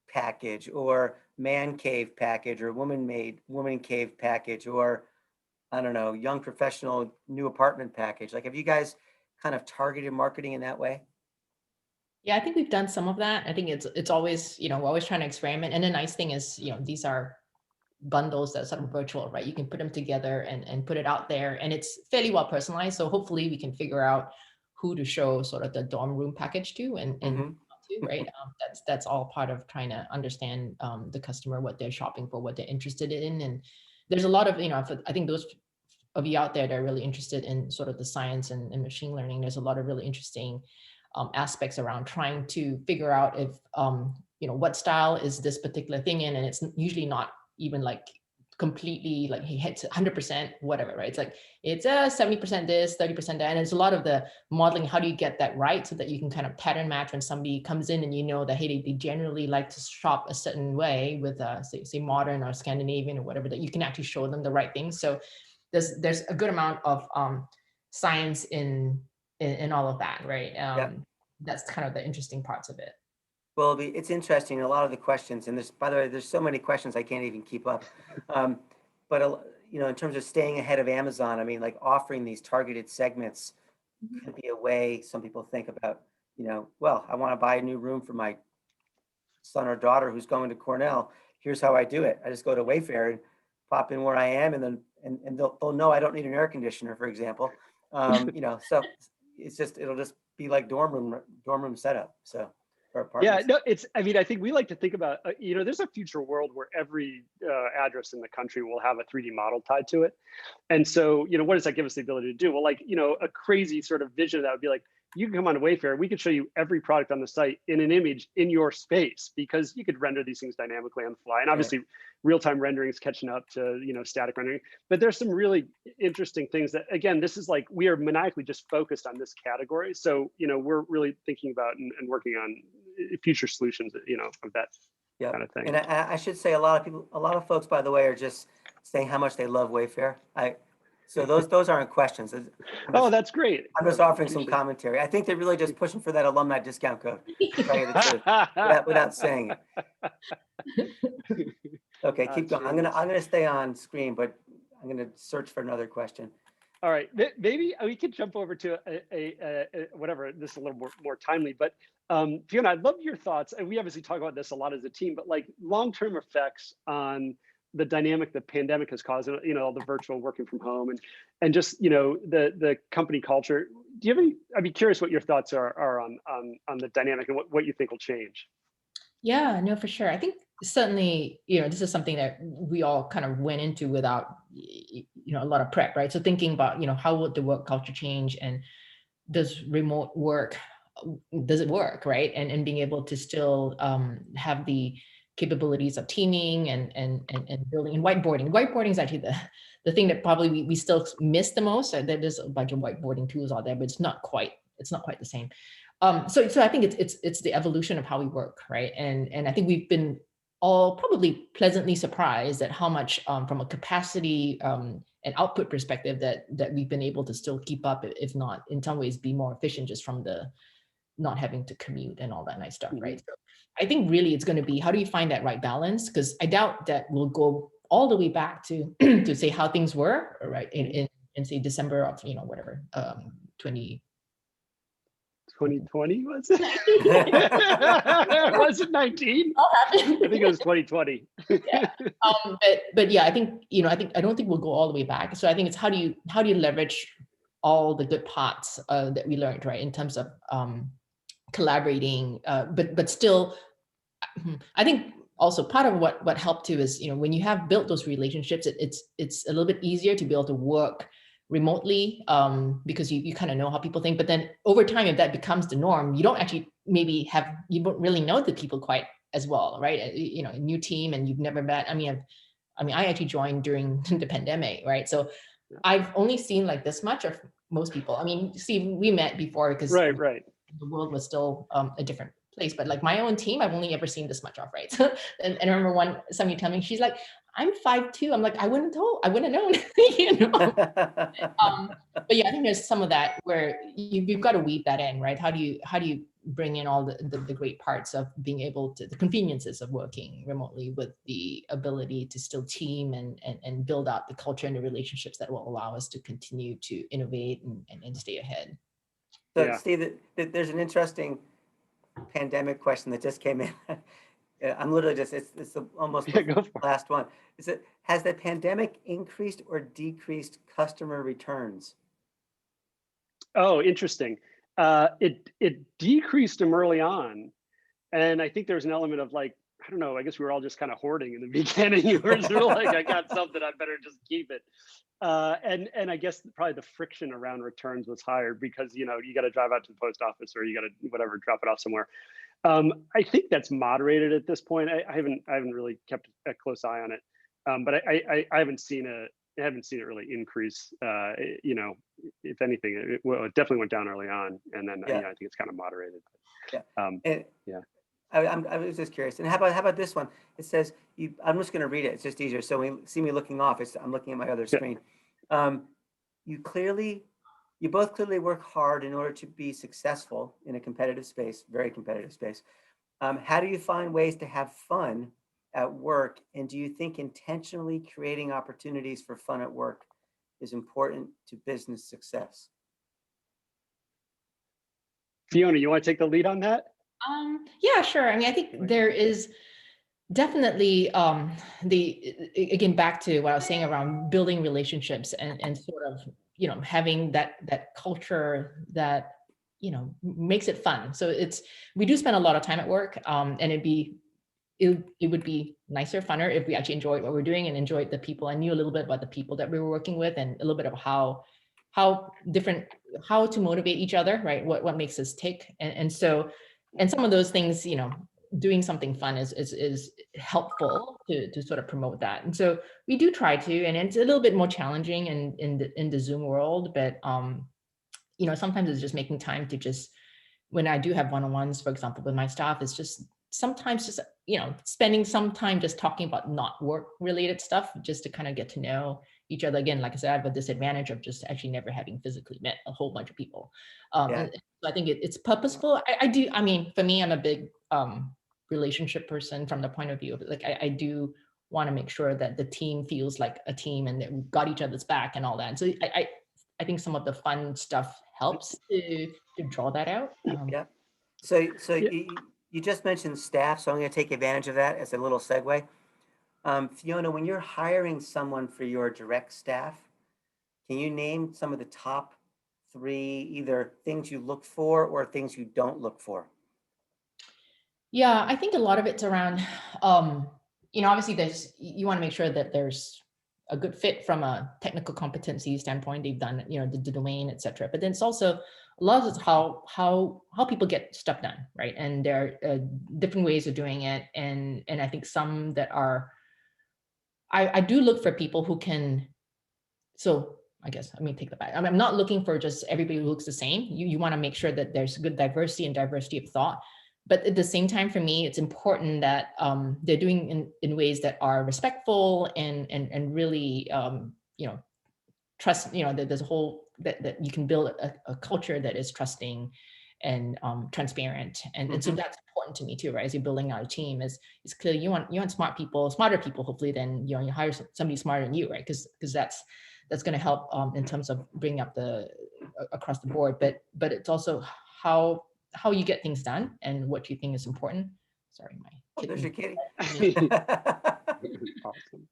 A: package, or man cave package, or woman cave package, or I don't know, young professional new apartment package. Like, have you guys kind of targeted marketing in that way?
C: Yeah, I think we've done some of that. I think it's always, you know, we're always trying to experiment. And the nice thing is, you know, these are bundles that are sort of virtual, right? You can put them together and put it out there, and it's fairly well personalized. So hopefully we can figure out who to show sort of the dorm room package to, and
A: Mhm.
C: to, right? That's all part of trying to understand the customer, what they're shopping for, what they're interested in. And there's a lot of, you know, I think those of you out there that are really interested in sort of the science and machine learning, there's a lot of really interesting aspects around trying to figure out if, you know, what style is this particular thing in, and it's usually not even like completely like he hits 100% whatever, right? It's like it's a 70% this, 30% that, and it's a lot of the modeling. How do you get that right so that you can kind of pattern match when somebody comes in and you know that, hey, they generally like to shop a certain way with say modern or Scandinavian or whatever, that you can actually show them the right things. So there's a good amount of science in all of that, right? That's kind of the interesting parts of it.
A: Well, it's interesting. A lot of the questions, and by the way, there's so many questions I can't even keep up. But you know, in terms of staying ahead of Amazon, I mean, like offering these targeted segments could be a way some people think about. You know, well, I want to buy a new room for my son or daughter who's going to Cornell. Here's how I do it. I just go to Wayfair and pop in where I am, and then and they'll know I don't need an air conditioner, for example. You know, so it'll just be like dorm room setup. So.
B: Yeah, no, I mean, I think we like to think about, you know, there's a future world where every address in the country will have a 3D model tied to it. And so, you know, what does that give us the ability to do? Well, like, you know, a crazy sort of vision of that would be like, you can come on to Wayfair, we could show you every product on the site in an image in your space, because you could render these things dynamically on the fly. And obviously real-time rendering is catching up to, you know, static rendering. But there's some really interesting things that, again, this is like, we are maniacally just focused on this category. So, you know, we're really thinking about and working on future solutions, you know, of that kind of thing.
A: And I should say, a lot of folks, by the way, are just saying how much they love Wayfair. So those aren't questions.
B: Oh, that's great.
A: I'm just offering some commentary. I think they're really just pushing for that alumni discount code, to tell you the truth, without saying it. Okay, keep going. I'm gonna stay on screen, but I'm gonna search for another question.
B: All right, maybe we could jump over to a whatever. This is a little more timely, but Fiona, I'd love your thoughts. And we obviously talk about this a lot as a team, but like long-term effects on the dynamic the pandemic has caused, you know, all the virtual working from home and just, you know, the company culture. Do you have any? I'd be curious what your thoughts are on the dynamic and what you think will change.
C: Yeah, no, for sure. I think certainly, you know, this is something that we all kind of went into without, you know, a lot of prep, right? So thinking about, you know, how would the work culture change, and does remote work, does it work, right? And being able to still have the capabilities of teaming and building and whiteboarding. Whiteboarding is actually the thing that probably we still miss the most. There's a bunch of whiteboarding tools out there, but it's not quite the same. So I think it's the evolution of how we work, right? And I think we've been all probably pleasantly surprised at how much from a capacity and output perspective that we've been able to still keep up, if not in some ways be more efficient, just from the not having to commute and all that nice stuff, right? So I think really it's going to be, how do you find that right balance? Because I doubt that we'll go all the way back to to say how things were, right? In say December of, you know, whatever 20.
B: 2020 was it? Was it 19?
C: All
B: I
C: happened.
B: think it was 2020.
C: Yeah. But yeah, I don't think we'll go all the way back. So I think it's how do you leverage all the good parts that we learned, right, in terms of collaborating, but still, I think also part of what helped too is, when you have built those relationships, it's a little bit easier to be able to work remotely, because you kind of know how people think. But then over time, if that becomes the norm, you don't actually you don't really know the people quite as well, right? A new team and you've never met. I mean, I actually joined during the pandemic, right? So I've only seen like this much of most people. I mean, Steve, we met before because
B: Right.
C: the world was still a different place, but like my own team, I've only ever seen this much of, right? And I remember somebody telling me, she's like, I'm 5'2". I'm like, I wouldn't have known, but yeah, I think there's some of that where you've got to weave that in, right? How do you bring in all the great parts of being able to, the conveniences of working remotely with the ability to still team and build out the culture and the relationships that will allow us to continue to innovate and stay ahead.
A: So
B: Yeah.
A: Steve, there's an interesting pandemic question that just came in. I'm literally just, it's almost the last one. Has the pandemic increased or decreased customer returns?
B: Oh, interesting. It decreased them early on. And I think there's an element of like, I don't know, I guess we were all just kind of hoarding in the beginning. You were sort of like, I got something, I better just keep it. And I guess probably the friction around returns was higher because, you got to drive out to the post office or you got to whatever, drop it off somewhere. I think that's moderated at this point. I haven't really kept a close eye on it. But I haven't seen it really increase. If anything, it definitely went down early on, and then I think it's kind of moderated.
A: Yeah. I was just curious. And how about this one? It says I'm just going to read it. It's just easier. So when you see me looking off, I'm looking at my other screen. You both clearly work hard in order to be successful in a competitive space, very competitive space. How do you find ways to have fun at work? And do you think intentionally creating opportunities for fun at work is important to business success?
B: Fiona, you want to take the lead on that?
C: Yeah, sure. I mean, I think there is definitely again, back to what I was saying around building relationships and sort of, having that culture that, makes it fun. So we do spend a lot of time at work, and it would be nicer, funner if we actually enjoyed what we're doing and enjoyed the people. I knew a little bit about the people that we were working with and a little bit of how to motivate each other, right? What makes us tick. And so some of those things, doing something fun is helpful to sort of promote that. And so we do try to, and it's a little bit more challenging in the Zoom world, but sometimes it's just making time to just, when I do have one-on-ones, for example, with my staff, it's just sometimes just, spending some time just talking about not work related stuff, just to kind of get to know each other. Again, like I said, I have a disadvantage of just actually never having physically met a whole bunch of people. And so I think it's purposeful. I mean, for me, I'm a big relationship person from the point of view of like, I do want to make sure that the team feels like a team and that we've got each other's back and all that. And so I think some of the fun stuff helps to draw that out.
A: So you just mentioned staff, so I'm going to take advantage of that as a little segue. Fiona, when you're hiring someone for your direct staff, can you name some of the top 3 either things you look for or things you don't look for?
C: Yeah, I think a lot of it's around, obviously you want to make sure that there's a good fit from a technical competency standpoint. They've done, the domain, et cetera. But then it's also a lot of how people get stuff done, right? And there are different ways of doing it. And I think some that are, I do look for people who can, so I guess, let me take that back. I'm not looking for just everybody who looks the same. You want to make sure that there's good diversity of thought. But at the same time, for me, it's important that they're doing in ways that are respectful and really, trust, that there's a whole, that you can build a culture that is trusting and transparent. And so that's important to me too, right? As you're building out a team, is clear you want smarter people, hopefully, than, you hire somebody smarter than you, right? Because that's going to help in terms of bringing up across the board. But it's also how you get things done and what you think is important. Sorry, my
A: Oh, there's your
C: kitten.
A: kitty.
B: Awesome.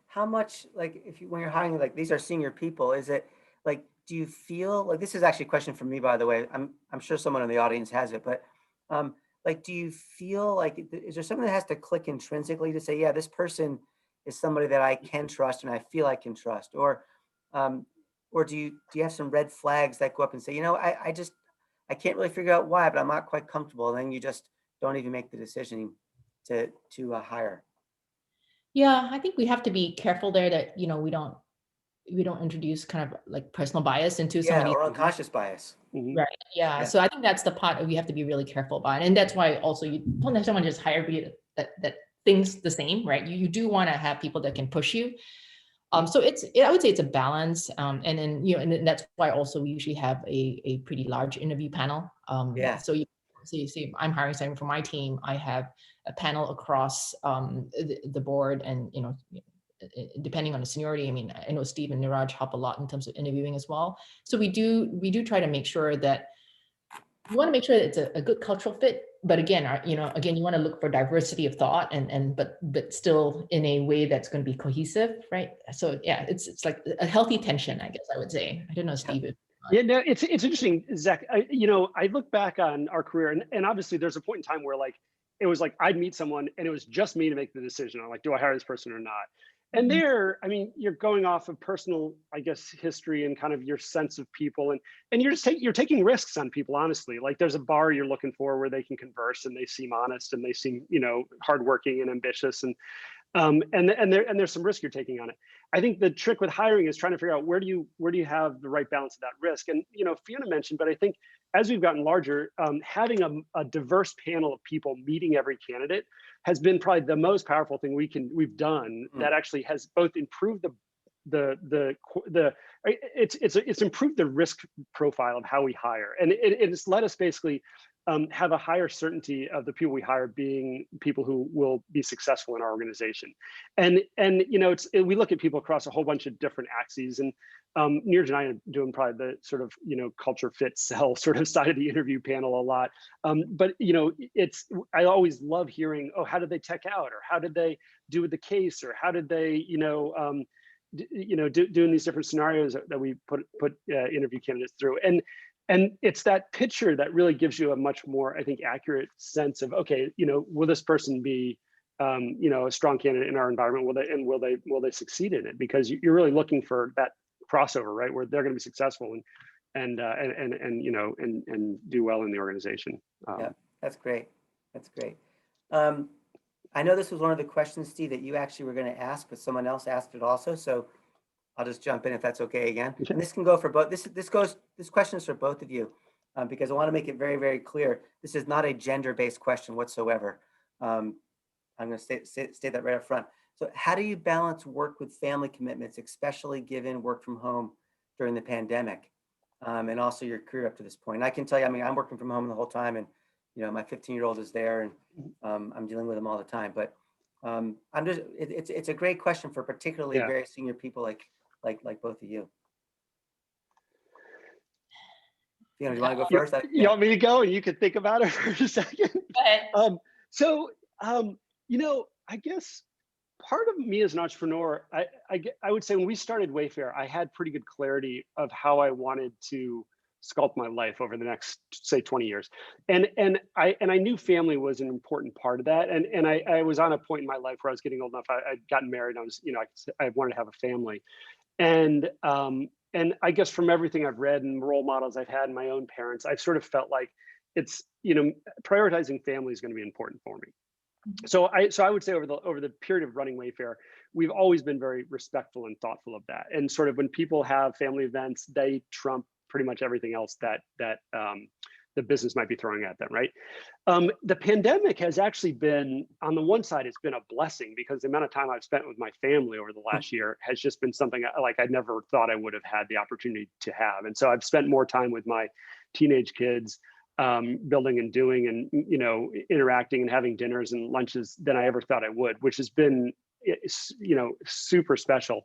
A: How much, like, if you, when you're hiring, like, these are senior people, is it like, do you feel like, this is actually a question for me, by the way, I'm sure someone in the audience has it, but like, do you feel like, is there something that has to click intrinsically to say, yeah, this person is somebody that I can trust and I feel I can trust? Um, or do you have some red flags that go up and say, you know, I can't really figure out why, but I'm not quite comfortable. And then you just don't even make the decision to hire.
C: Yeah, I think we have to be careful there that, we don't introduce kind of like personal bias into some of
A: Yeah,
C: these.
A: or unconscious bias.
B: Mhm.
C: Right. Yeah.
A: Yeah.
C: So I think that's the part we have to be really careful about. And that's why also you don't necessarily just hire people that thinks the same, right? You do want to have people that can push you. So I would say it's a balance. And then, and then that's why also we usually have a pretty large interview panel.
A: Yeah.
C: So you see, I'm hiring someone for my team. I have a panel across the board, and depending on the seniority. I mean, I know Steve and Niraj help a lot in terms of interviewing as well. So we do try to make sure that you want to make sure that it's a good cultural fit. But again, again, you want to look for diversity of thought but still in a way that's going to be cohesive, right? So yeah, it's like a healthy tension, I guess I would say. I don't know, Steve.
B: Yeah, no, it's interesting, Zach. I look back on our career, and obviously there's a point in time where like it was like I'd meet someone and it was just me to make the decision on like, do I hire this person or not? And
C: Mhm.
B: there, I mean, you're going off of personal, I guess, history and kind of your sense of people, and you're taking risks on people, honestly. Like there's a bar you're looking for where they can converse and they seem honest and they seem, hardworking and ambitious, and there's some risk you're taking on it. I think the trick with hiring is trying to figure out where do you have the right balance of that risk. And Fiona mentioned, but I think as we've gotten larger, having a diverse panel of people meeting every candidate has been probably the most powerful thing we've done that actually has both improved it's improved the risk profile of how we hire, and it's let us basically have a higher certainty of the people we hire being people who will be successful in our organization. And we look at people across a whole bunch of different axes, and Neeraj and I are doing probably the sort of culture fit sell sort of side of the interview panel a lot. But I always love hearing, oh, how did they tech out, or how did they do with the case, or how did they doing these different scenarios that we put interview candidates through. And it's that picture that really gives you a much more, I think, accurate sense of, okay, will this person be a strong candidate in our environment? Will they succeed in it? Because you're really looking for that crossover, right, where they're going to be successful and do well in the organization.
A: Yeah, that's great. That's great. I know this was one of the questions, Steve, that you actually were going to ask, but someone else asked it also. So I'll just jump in if that's okay again. And this can go for both. This question is for both of you, because I want to make it very, very clear. This is not a gender-based question whatsoever. I'm going to state that right up front. So how do you balance work with family commitments, especially given work from home during the pandemic, and also your career up to this point? And I can tell you, I mean, I'm working from home the whole time, and my 15-year-old is there, and I'm dealing with him all the time. But it's a great question for particularly very senior people like both of you. Fiona, do you want to go first?
B: You want me to go and you could think about it for a second?
C: Go ahead.
B: I guess part of me as an entrepreneur, I would say when we started Wayfair, I had pretty good clarity of how I wanted to sculpt my life over the next, say, 20 years. And I knew family was an important part of that. And I was on a point in my life where I was getting old enough. I'd gotten married. I was, I wanted to have a family. And I guess from everything I've read and role models I've had in my own parents, I've sort of felt like it's, prioritizing family is going to be important for me. So I would say over the period of running Wayfair, we've always been very respectful and thoughtful of that. And sort of when people have family events, they trump pretty much everything else that the business might be throwing at them, right? The pandemic has actually been, on the one side, it's been a blessing because the amount of time I've spent with my family over the last year has just been something like I never thought I would have had the opportunity to have. And so I've spent more time with my teenage kids, building and doing and interacting and having dinners and lunches than I ever thought I would, which has been super special.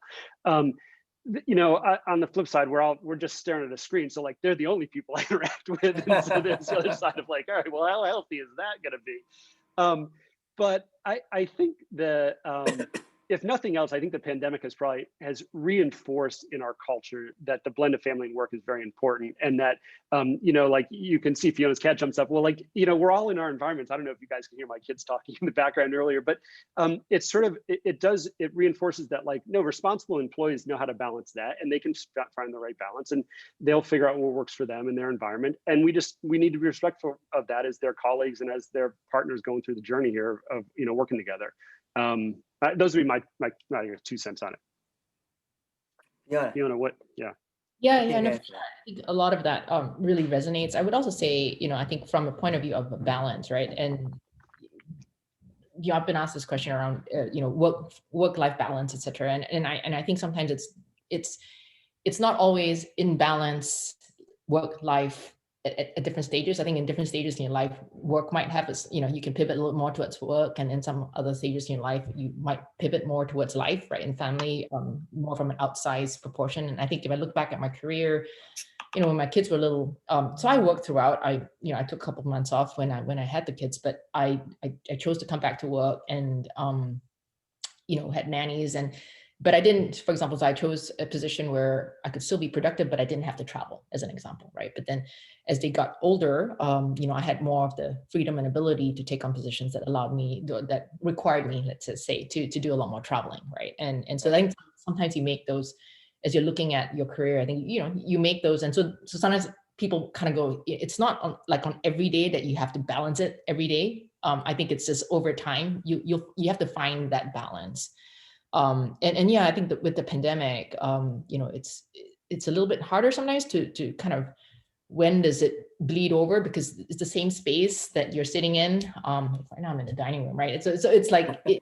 B: on the flip side, we're just staring at a screen. So like, they're the only people I interact with. And so there's the other side of like, all right, well, how healthy is that going to be? But I think if nothing else, I think the pandemic has reinforced in our culture that the blend of family and work is very important, and that like you can see Fiona's cat jumps up. Well, like we're all in our environments. I don't know if you guys can hear my kids talking in the background earlier, but it's sort of it reinforces that like no, responsible employees know how to balance that, and they can find the right balance, and they'll figure out what works for them in their environment. And we need to be respectful of that as their colleagues and as their partners going through the journey here of working together. Those would be my 2 cents on it.
A: Yeah.
B: What? Yeah.
C: Yeah, no, I think a lot of that really resonates. I would also say, I think from a point of view of balance, right? And I've been asked this question around, work-life balance, et cetera. And I think sometimes it's not always in balance, work-life at different stages. I think in different stages in your life, work might have you can pivot a little more towards work, and in some other stages in your life, you might pivot more towards life, right? And family, more from an outsized proportion. And I think if I look back at my career, when my kids were little, so I worked throughout. I took a couple of months off when I had the kids, but I chose to come back to work and had nannies but I didn't, for example, so I chose a position where I could still be productive, but I didn't have to travel, as an example, right? But then as they got older, I had more of the freedom and ability to take on positions that required me, let's just say, to do a lot more traveling, right? And so I think sometimes you make those, as you're looking at your career, I think, you make those. And so sometimes people kind of go, it's not on every day that you have to balance it every day. I think it's just over time, you have to find that balance. And yeah, I think that with the pandemic, it's a little bit harder sometimes to kind of, when does it bleed over, because it's the same space that you're sitting in. Right now I'm in the dining room, right? So it's like it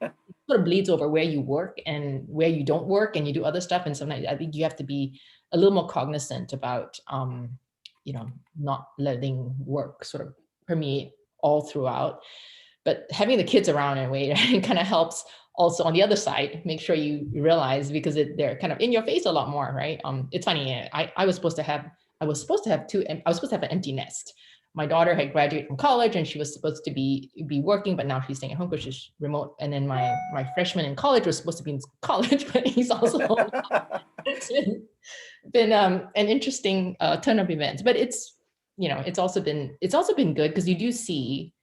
C: sort of bleeds over where you work and where you don't work, and you do other stuff. And sometimes I think you have to be a little more cognizant about not letting work sort of permeate all throughout. But having the kids around in a way, it kind of helps. Also, on the other side, make sure you realize, because they're kind of in your face a lot more, right? It's funny. I was supposed to have an empty nest. My daughter had graduated from college, and she was supposed to be working, but now she's staying at home because she's remote. And then my freshman in college was supposed to be in college, but he's also home. It's been an interesting turn of events, but it's also been good, because you do see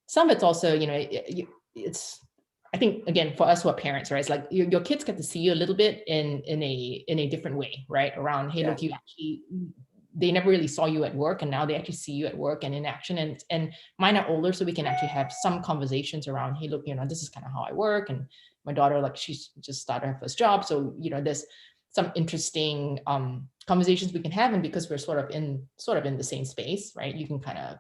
C: some of it's also it's. I think, again, for us who are parents, right, it's like your kids get to see you a little bit in a different way, right? Around, hey, look, you actually, they never really saw you at work, and now they actually see you at work and in action. And mine are older, so we can actually have some conversations around, hey, look, this is kind of how I work. And my daughter, like, she's just started her first job, so there's some interesting conversations we can have, and because we're sort of in the same space, right? You can kind of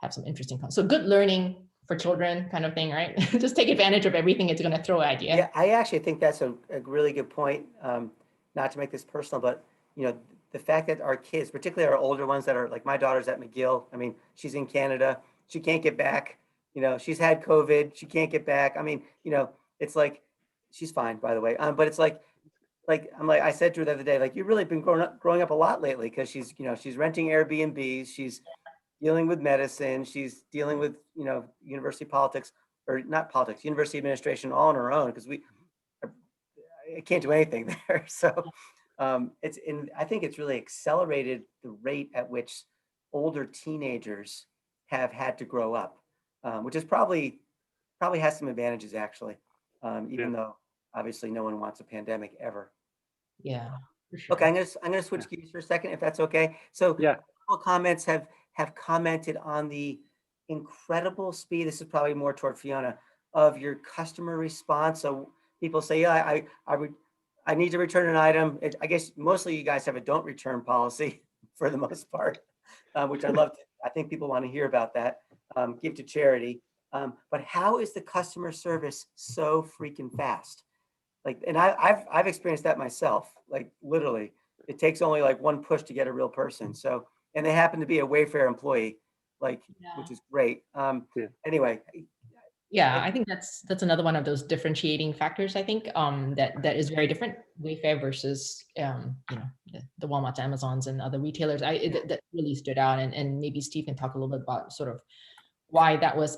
C: have some interesting so good learning for children kind of thing, right? Just take advantage of everything it's going to throw at you.
A: Yeah, I actually think that's a really good point. Not to make this personal, but the fact that our kids, particularly our older ones that are like, my daughter's at McGill. I mean, she's in Canada. She can't get back. She's had COVID. She can't get back. I mean, it's like, she's fine, by the way. But it's like I said to her the other day, like, you've really been growing up a lot lately, because she's renting Airbnbs. She's dealing with medicine. She's dealing with, university politics, or not politics, university administration, all on her own, because I can't do anything there. So I think it's really accelerated the rate at which older teenagers have had to grow up, which is probably has some advantages, actually, even though obviously no one wants a pandemic ever.
C: Yeah, for sure.
A: Okay, I'm gonna switch gears for a second, if that's okay. So
B: yeah,
A: couple comments have commented on the incredible speed. This is probably more toward Fiona, of your customer response. So people say, yeah, I need to return an item. I guess mostly you guys have a don't return policy for the most part, which I love. I think people want to hear about that. Give to charity. But how is the customer service so freaking fast? Like, and I've experienced that myself. Like, literally, it takes only like one push to get a real person. So, and they happen to be a Wayfair employee, like, which is great. Anyway,
C: Yeah, I think that's another one of those differentiating factors. I think that is very different. Wayfair versus the Walmarts, Amazons, and other retailers. That really stood out, and maybe Steve can talk a little bit about sort of why that was.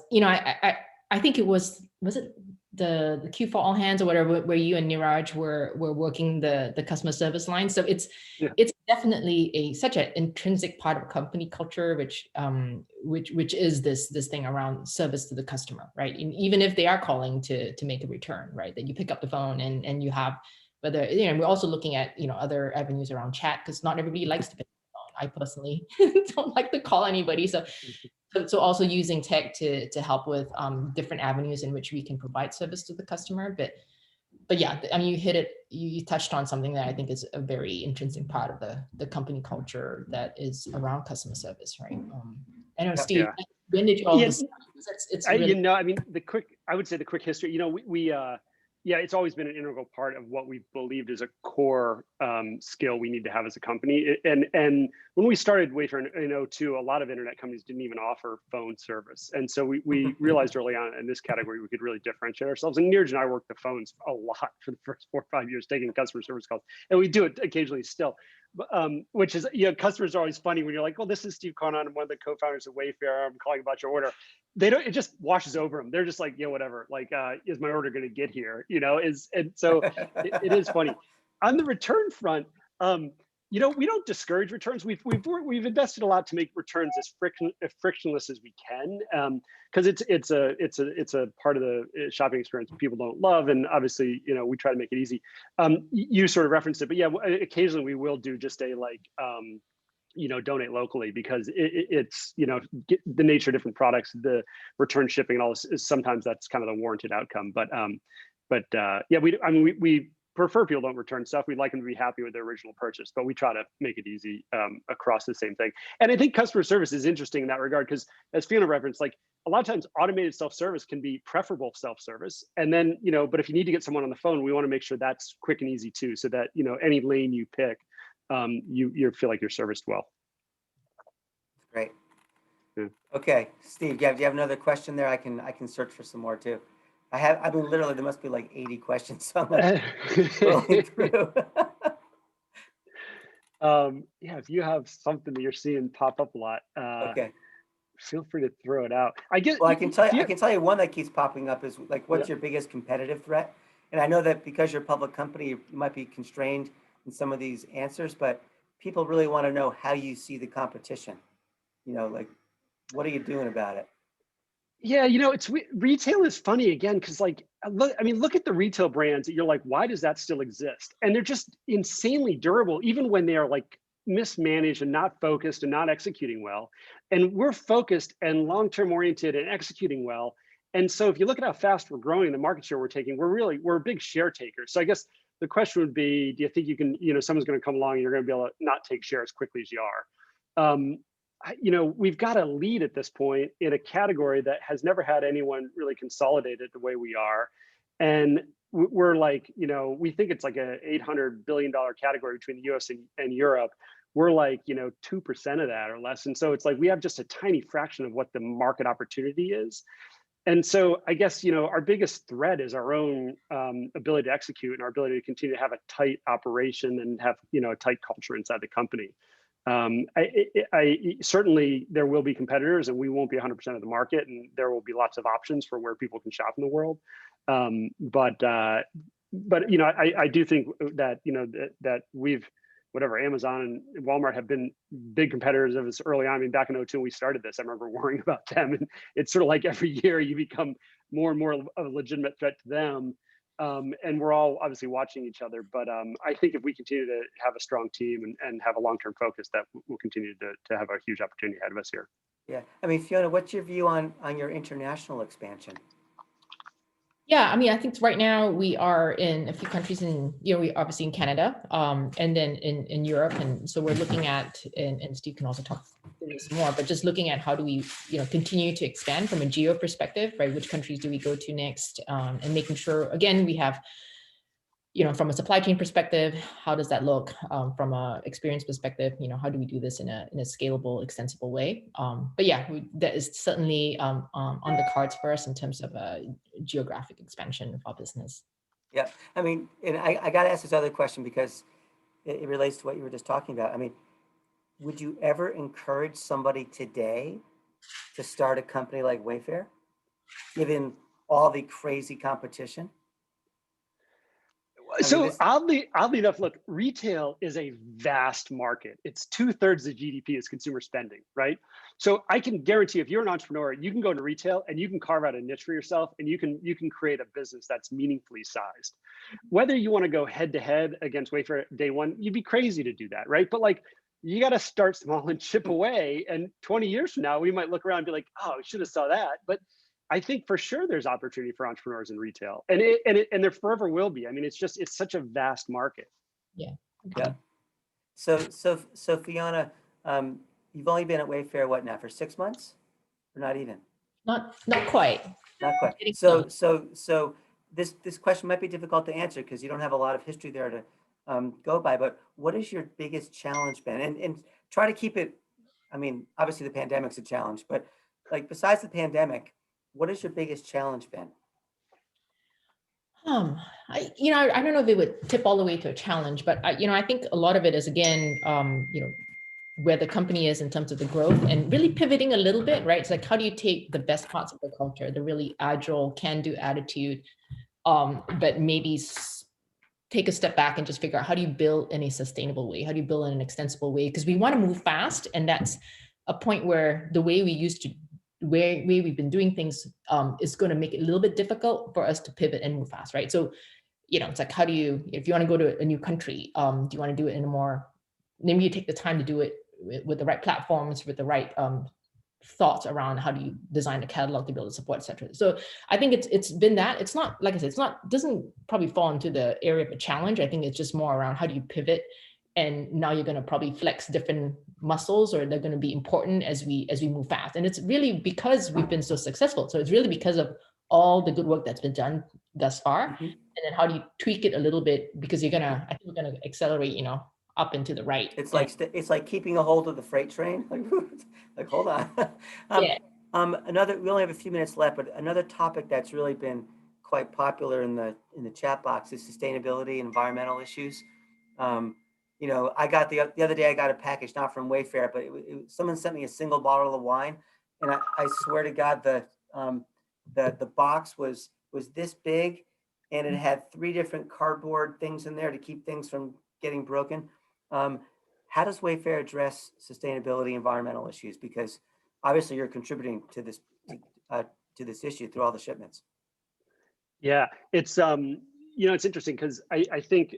C: I think it was it the Q for all hands or whatever, where you and Niraj were working the customer service line. So
B: Yeah.
C: it's definitely such an intrinsic part of company culture, which is this thing around service to the customer, right? And even if they are calling to make a return, right, that you pick up the phone and you have, whether we're also looking at other avenues around chat, because not everybody likes to pick up the phone. I personally don't like to call anybody, so also using tech to help with different avenues in which we can provide service to the customer. But yeah, I mean, you touched on something that I think is a very intrinsic part of the company culture that is around customer service, right? I know, Steve,
B: Yeah.
C: when did you all
B: Yeah.
C: this? It's really
B: I mean, I would say the quick history, yeah, it's always been an integral part of what we believed is a core skill we need to have as a company. And when we started Wayfair in 02, a lot of internet companies didn't even offer phone service. And so we realized early on in this category, we could really differentiate ourselves. And Neeraj and I worked the phones a lot for the first 4 or 5 years, taking customer service calls. And we do it occasionally still. Which is, customers are always funny when you're like, well, this is Steve Conan, I'm one of the co-founders of Wayfair, I'm calling about your order. They don't, it just washes over them. They're just like, yeah, whatever, like, is my order going to get here? And so it is funny. On the return front, we don't discourage returns. We've invested a lot to make returns as frictionless as we can, because it's a part of the shopping experience people don't love, and obviously we try to make it easy. You sort of referenced it, but yeah, occasionally we will do just a donate locally, because it's the nature of different products, the return shipping and all this is sometimes that's kind of the warranted outcome. But yeah, we prefer people don't return stuff. We'd like them to be happy with their original purchase, but we try to make it easy across the same thing. And I think customer service is interesting in that regard, because as Fiona referenced, like a lot of times automated self-service can be preferable self-service. And then, but if you need to get someone on the phone, we want to make sure that's quick and easy too, so that, any lane you pick, you feel like you're serviced well.
A: Great.
B: Yeah.
A: Okay, Steve, do you have another question there? I can search for some more too. I mean, literally, there must be like 80 questions, so I'm like scrolling through.
B: Yeah, if you have something that you're seeing pop up a lot,
A: Okay.
B: feel free to throw it out. I guess.
A: Well, I can tell you one that keeps popping up is like, what's
B: Yeah.
A: your biggest competitive threat? And I know that because you're a public company, you might be constrained in some of these answers, but people really want to know how you see the competition. Like, what are you doing about it?
B: Yeah, retail is funny again, because look at the retail brands that you're like, why does that still exist? And they're just insanely durable, even when they are like mismanaged and not focused and not executing well. And we're focused and long-term oriented and executing well. And so if you look at how fast we're growing, the market share we're taking, we're a big share taker. So I guess the question would be, do you think you can, someone's going to come along and you're going to be able to not take share as quickly as you are? We've got a lead at this point in a category that has never had anyone really consolidated the way we are. And we're like, we think it's like a $800 billion category between the US and Europe. We're like, 2% of that or less. And so it's like, we have just a tiny fraction of what the market opportunity is. And so I guess, our biggest threat is our own ability to execute and our ability to continue to have a tight operation and have, a tight culture inside the company. I certainly there will be competitors, and we won't be 100% of the market, and there will be lots of options for where people can shop in the world. But I do think that that we've Amazon and Walmart have been big competitors of us early on. I mean, back in 02 when we started this, I remember worrying about them, and it's sort of like every year you become more and more of a legitimate threat to them. And we're all obviously watching each other, but I think if we continue to have a strong team and have a long-term focus, that we'll continue to have a huge opportunity ahead of us here.
A: Yeah, I mean, Fiona, what's your view on your international expansion?
C: Yeah, I mean, I think right now we are in a few countries we obviously in Canada, and then in Europe. And so we're looking at, and Steve can also talk through this more, but just looking at how do we, continue to expand from a geo perspective, right? Which countries do we go to next? And making sure, again, we have from a supply chain perspective, how does that look? From a experience perspective, how do we do this in a scalable, extensible way? But yeah, that is certainly on the cards for us in terms of geographic expansion of our business.
A: Yeah, I mean, and I got to ask this other question because it relates to what you were just talking about. I mean, would you ever encourage somebody today to start a company like Wayfair, given all the crazy competition? I mean,
B: So
A: this,
B: oddly enough, look, retail is a vast market. It's 2/3 of GDP is consumer spending, right? So I can guarantee if you're an entrepreneur, you can go into retail and you can carve out a niche for yourself and you can create a business that's meaningfully sized. Whether you want to go head to head against Wayfair day one, you'd be crazy to do that, right? But like you got to start small and chip away. And 20 years from now, we might look around and be like, oh, I should have saw that. But I think for sure there's opportunity for entrepreneurs in retail, and there forever will be. I mean, it's such a vast market.
C: Yeah.
A: yeah. So Fiona, you've only been at Wayfair what now for 6 months, or not even?
C: Not quite.
A: Not quite.
C: Getting
A: So
C: close.
A: this question might be difficult to answer because you don't have a lot of history there to go by. But what is your biggest challenge been? And try to keep it. I mean, obviously the pandemic's a challenge, but like besides the pandemic, what has your biggest challenge been?
C: I don't know if it would tip all the way to a challenge, but I think a lot of it is again, where the company is in terms of the growth and really pivoting a little bit, right? It's like, how do you take the best parts of the culture, the really agile, can-do attitude, but maybe take a step back and just figure out how do you build in a sustainable way? How do you build in an extensible way? Because we want to move fast, and that's a point where the way we used to way we've been doing things is going to make it a little bit difficult for us to pivot and move fast, right? So, it's like, how do you, if you want to go to a new country, do you want to do it in a more, maybe you take the time to do it with the right platforms, with the right thoughts around how do you design a catalog to build a support, et cetera. So I think it's been that. It's not, like I said, doesn't probably fall into the area of a challenge. I think it's just more around how do you pivot, and now you're going to probably flex different muscles, or they're going to be important as we move fast. And it's really because we've been so successful. So it's really because of all the good work that's been done thus far.
A: Mm-hmm.
C: And then how do you tweak it a little bit, because I think we're going to accelerate, up and to the right.
A: It's like keeping a hold of the freight train. Like hold on.
C: Yeah.
A: We only have a few minutes left, but another topic that's really been quite popular in the chat box is sustainability, environmental issues. I got the other day I got a package, not from Wayfair, but someone sent me a single bottle of wine, and I swear to God the box was this big, and it had 3 different cardboard things in there to keep things from getting broken. How does Wayfair address sustainability, environmental issues? Because obviously you're contributing to this issue through all the shipments.
B: Yeah, it's it's interesting because I think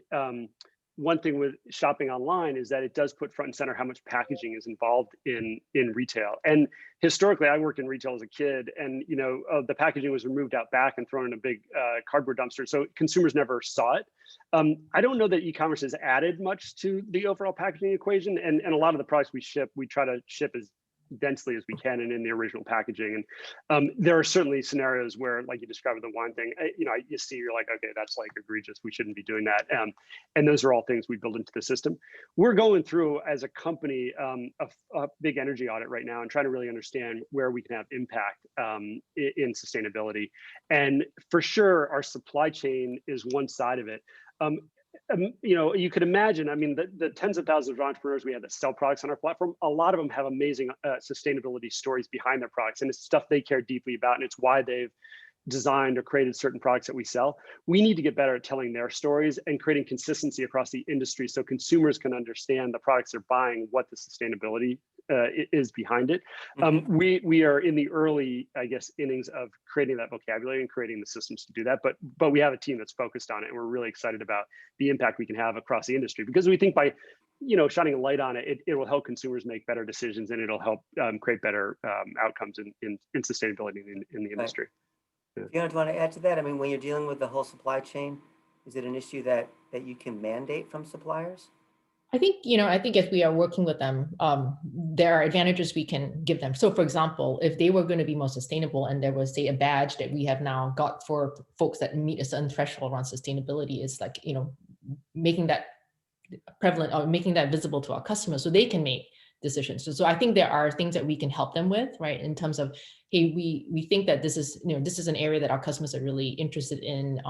B: one thing with shopping online is that it does put front and center how much packaging is involved in retail. And historically, I worked in retail as a kid, and the packaging was removed out back and thrown in a big cardboard dumpster, so consumers never saw it. I don't know that e-commerce has added much to the overall packaging equation, and a lot of the products we try to ship as densely as we can and in the original packaging. And there are certainly scenarios where, like you described with the wine thing, you see, you're like, okay, that's like egregious. We shouldn't be doing that. And those are all things we build into the system. We're going through, as a company, a big energy audit right now and trying to really understand where we can have impact in sustainability. And for sure, our supply chain is one side of it. You could imagine, I mean, the tens of thousands of entrepreneurs we have that sell products on our platform, a lot of them have amazing sustainability stories behind their products, and it's stuff they care deeply about, and it's why they've designed or created certain products that we sell. We need to get better at telling their stories and creating consistency across the industry so consumers can understand the products they're buying, what the sustainability is behind it. We are in the early, I guess, innings of creating that vocabulary and creating the systems to do that. But we have a team that's focused on it, and we're really excited about the impact we can have across the industry, because we think by shining a light on it, it will help consumers make better decisions, and it'll help create better outcomes in sustainability in the industry.
A: Right. Yeah. Do you want to add to that? I mean, when you're dealing with the whole supply chain, is it an issue that you can mandate from suppliers?
C: I think, I think if we are working with them, there are advantages we can give them. So for example, if they were going to be more sustainable and there was, say, a badge that we have now got for folks that meet a certain threshold around sustainability, is like, making that prevalent or making that visible to our customers so they can make decisions. So I think there are things that we can help them with, right? In terms of, hey, we think that this is, this is an area that our customers are really interested in.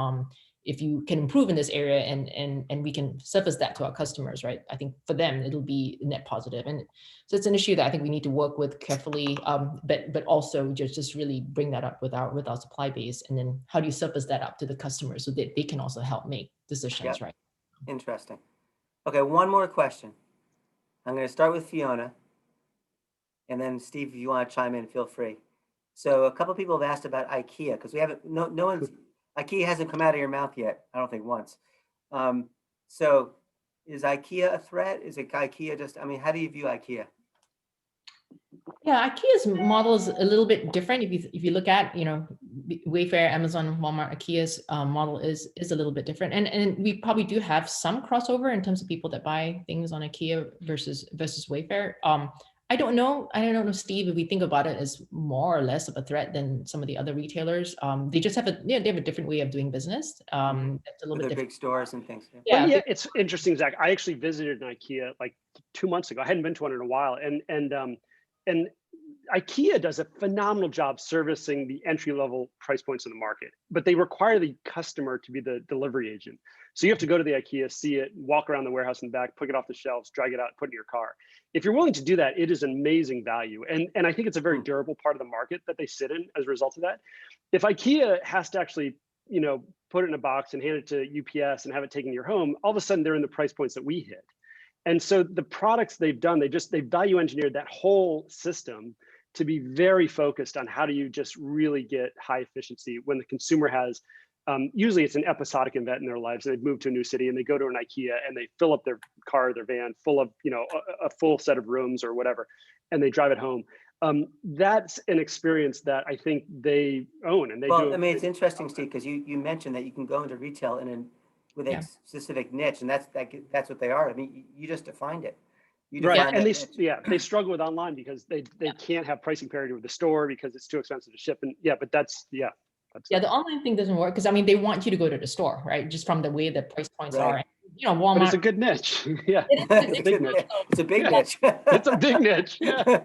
C: If you can improve in this area and we can surface that to our customers, right? I think for them, it'll be net positive. And so it's an issue that I think we need to work with carefully, but also just really bring that up with our supply base. And then how do you surface that up to the customers so that they can also help make decisions,
A: Yep.
C: right?
A: Interesting. Okay, one more question. I'm going to start with Fiona. And then Steve, if you want to chime in, feel free. So a couple people have asked about IKEA because we haven't, no one's, IKEA hasn't come out of your mouth yet. I don't think once. So is IKEA a threat? Is it IKEA just, I mean, how do you view IKEA?
C: Yeah, IKEA's model is a little bit different. If you look at, Wayfair, Amazon, Walmart, IKEA's model is a little bit different. And we probably do have some crossover in terms of people that buy things on IKEA versus Wayfair. I don't know, Steve, if we think about it as more or less of a threat than some of the other retailers. They just have they have a different way of doing business. That's a little
A: With
C: bit
A: their
C: different.
A: big stores and things.
B: Yeah, yeah, it's interesting, Zach. I actually visited an IKEA like 2 months ago. I hadn't been to one in a while, and IKEA does a phenomenal job servicing the entry-level price points in the market, but they require the customer to be the delivery agent. So you have to go to the IKEA, see it, walk around the warehouse in the back, pick it off the shelves, drag it out, put it in your car. If you're willing to do that, it is an amazing value. And I think it's a very durable part of the market that they sit in as a result of that. If IKEA has to actually, put it in a box and hand it to UPS and have it taken to your home, all of a sudden they're in the price points that we hit. And so the products they've done, they value engineered that whole system to be very focused on how do you just really get high efficiency when the consumer has, usually it's an episodic event in their lives. They've moved to a new city and they go to an IKEA and they fill up their car, their van full of, a full set of rooms or whatever, and they drive it home. That's an experience that I think they own and they do.
A: Well, I mean, it's interesting, Steve, because you mentioned that you can go into retail with a specific niche, and that's what they are. I mean, you just defined it.
B: Right, and they struggle with online because they can't have pricing parity with the store because it's too expensive to ship. And but that's the
C: online thing doesn't work because I mean they want you to go to the store, right? Just from the way the price points are. Walmart.
B: But it's a good niche. Yeah,
A: it's a big niche. It's a big niche.
B: It's a big niche. Yeah.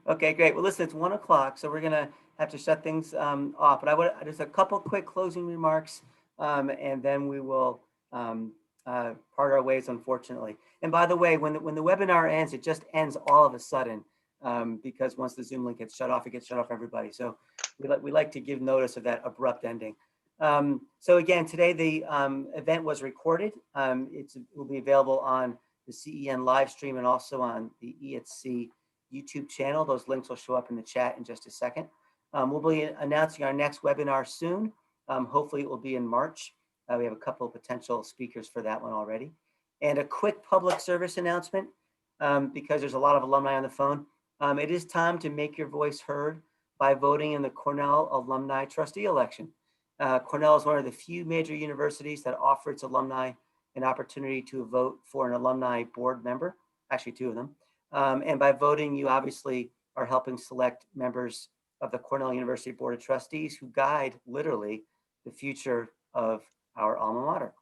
A: Okay, great. Well, listen, it's 1 o'clock, so we're gonna have to shut things off. But just a couple quick closing remarks, and then we will part our ways, unfortunately. And by the way, when the webinar ends, it just ends all of a sudden because once the Zoom link gets shut off, it gets shut off for everybody. So we like to give notice of that abrupt ending. So again, today the event was recorded. It will be available on the CEN live stream and also on the EHC YouTube channel. Those links will show up in the chat in just a second. We'll be announcing our next webinar soon. Hopefully it will be in March. We have a couple of potential speakers for that one already. And a quick public service announcement, because there's a lot of alumni on the phone. It is time to make your voice heard by voting in the Cornell Alumni Trustee election. Cornell is one of the few major universities that offer its alumni an opportunity to vote for an alumni board member, actually 2 of them. And by voting, you obviously are helping select members of the Cornell University Board of Trustees who guide literally the future of our alma mater.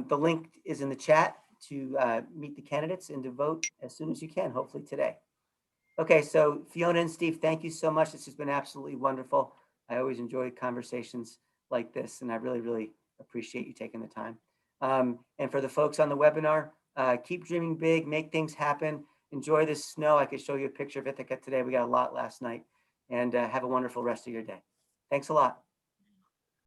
A: The link is in the chat to meet the candidates and to vote as soon as you can, hopefully today. Okay, so Fiona and Steve, thank you so much. This has been absolutely wonderful. I always enjoy conversations like this, and I really, really appreciate you taking the time. And for the folks on the webinar, keep dreaming big, make things happen. Enjoy this snow. I could show you a picture of Ithaca today. We got a lot last night. And have a wonderful rest of your day. Thanks a lot.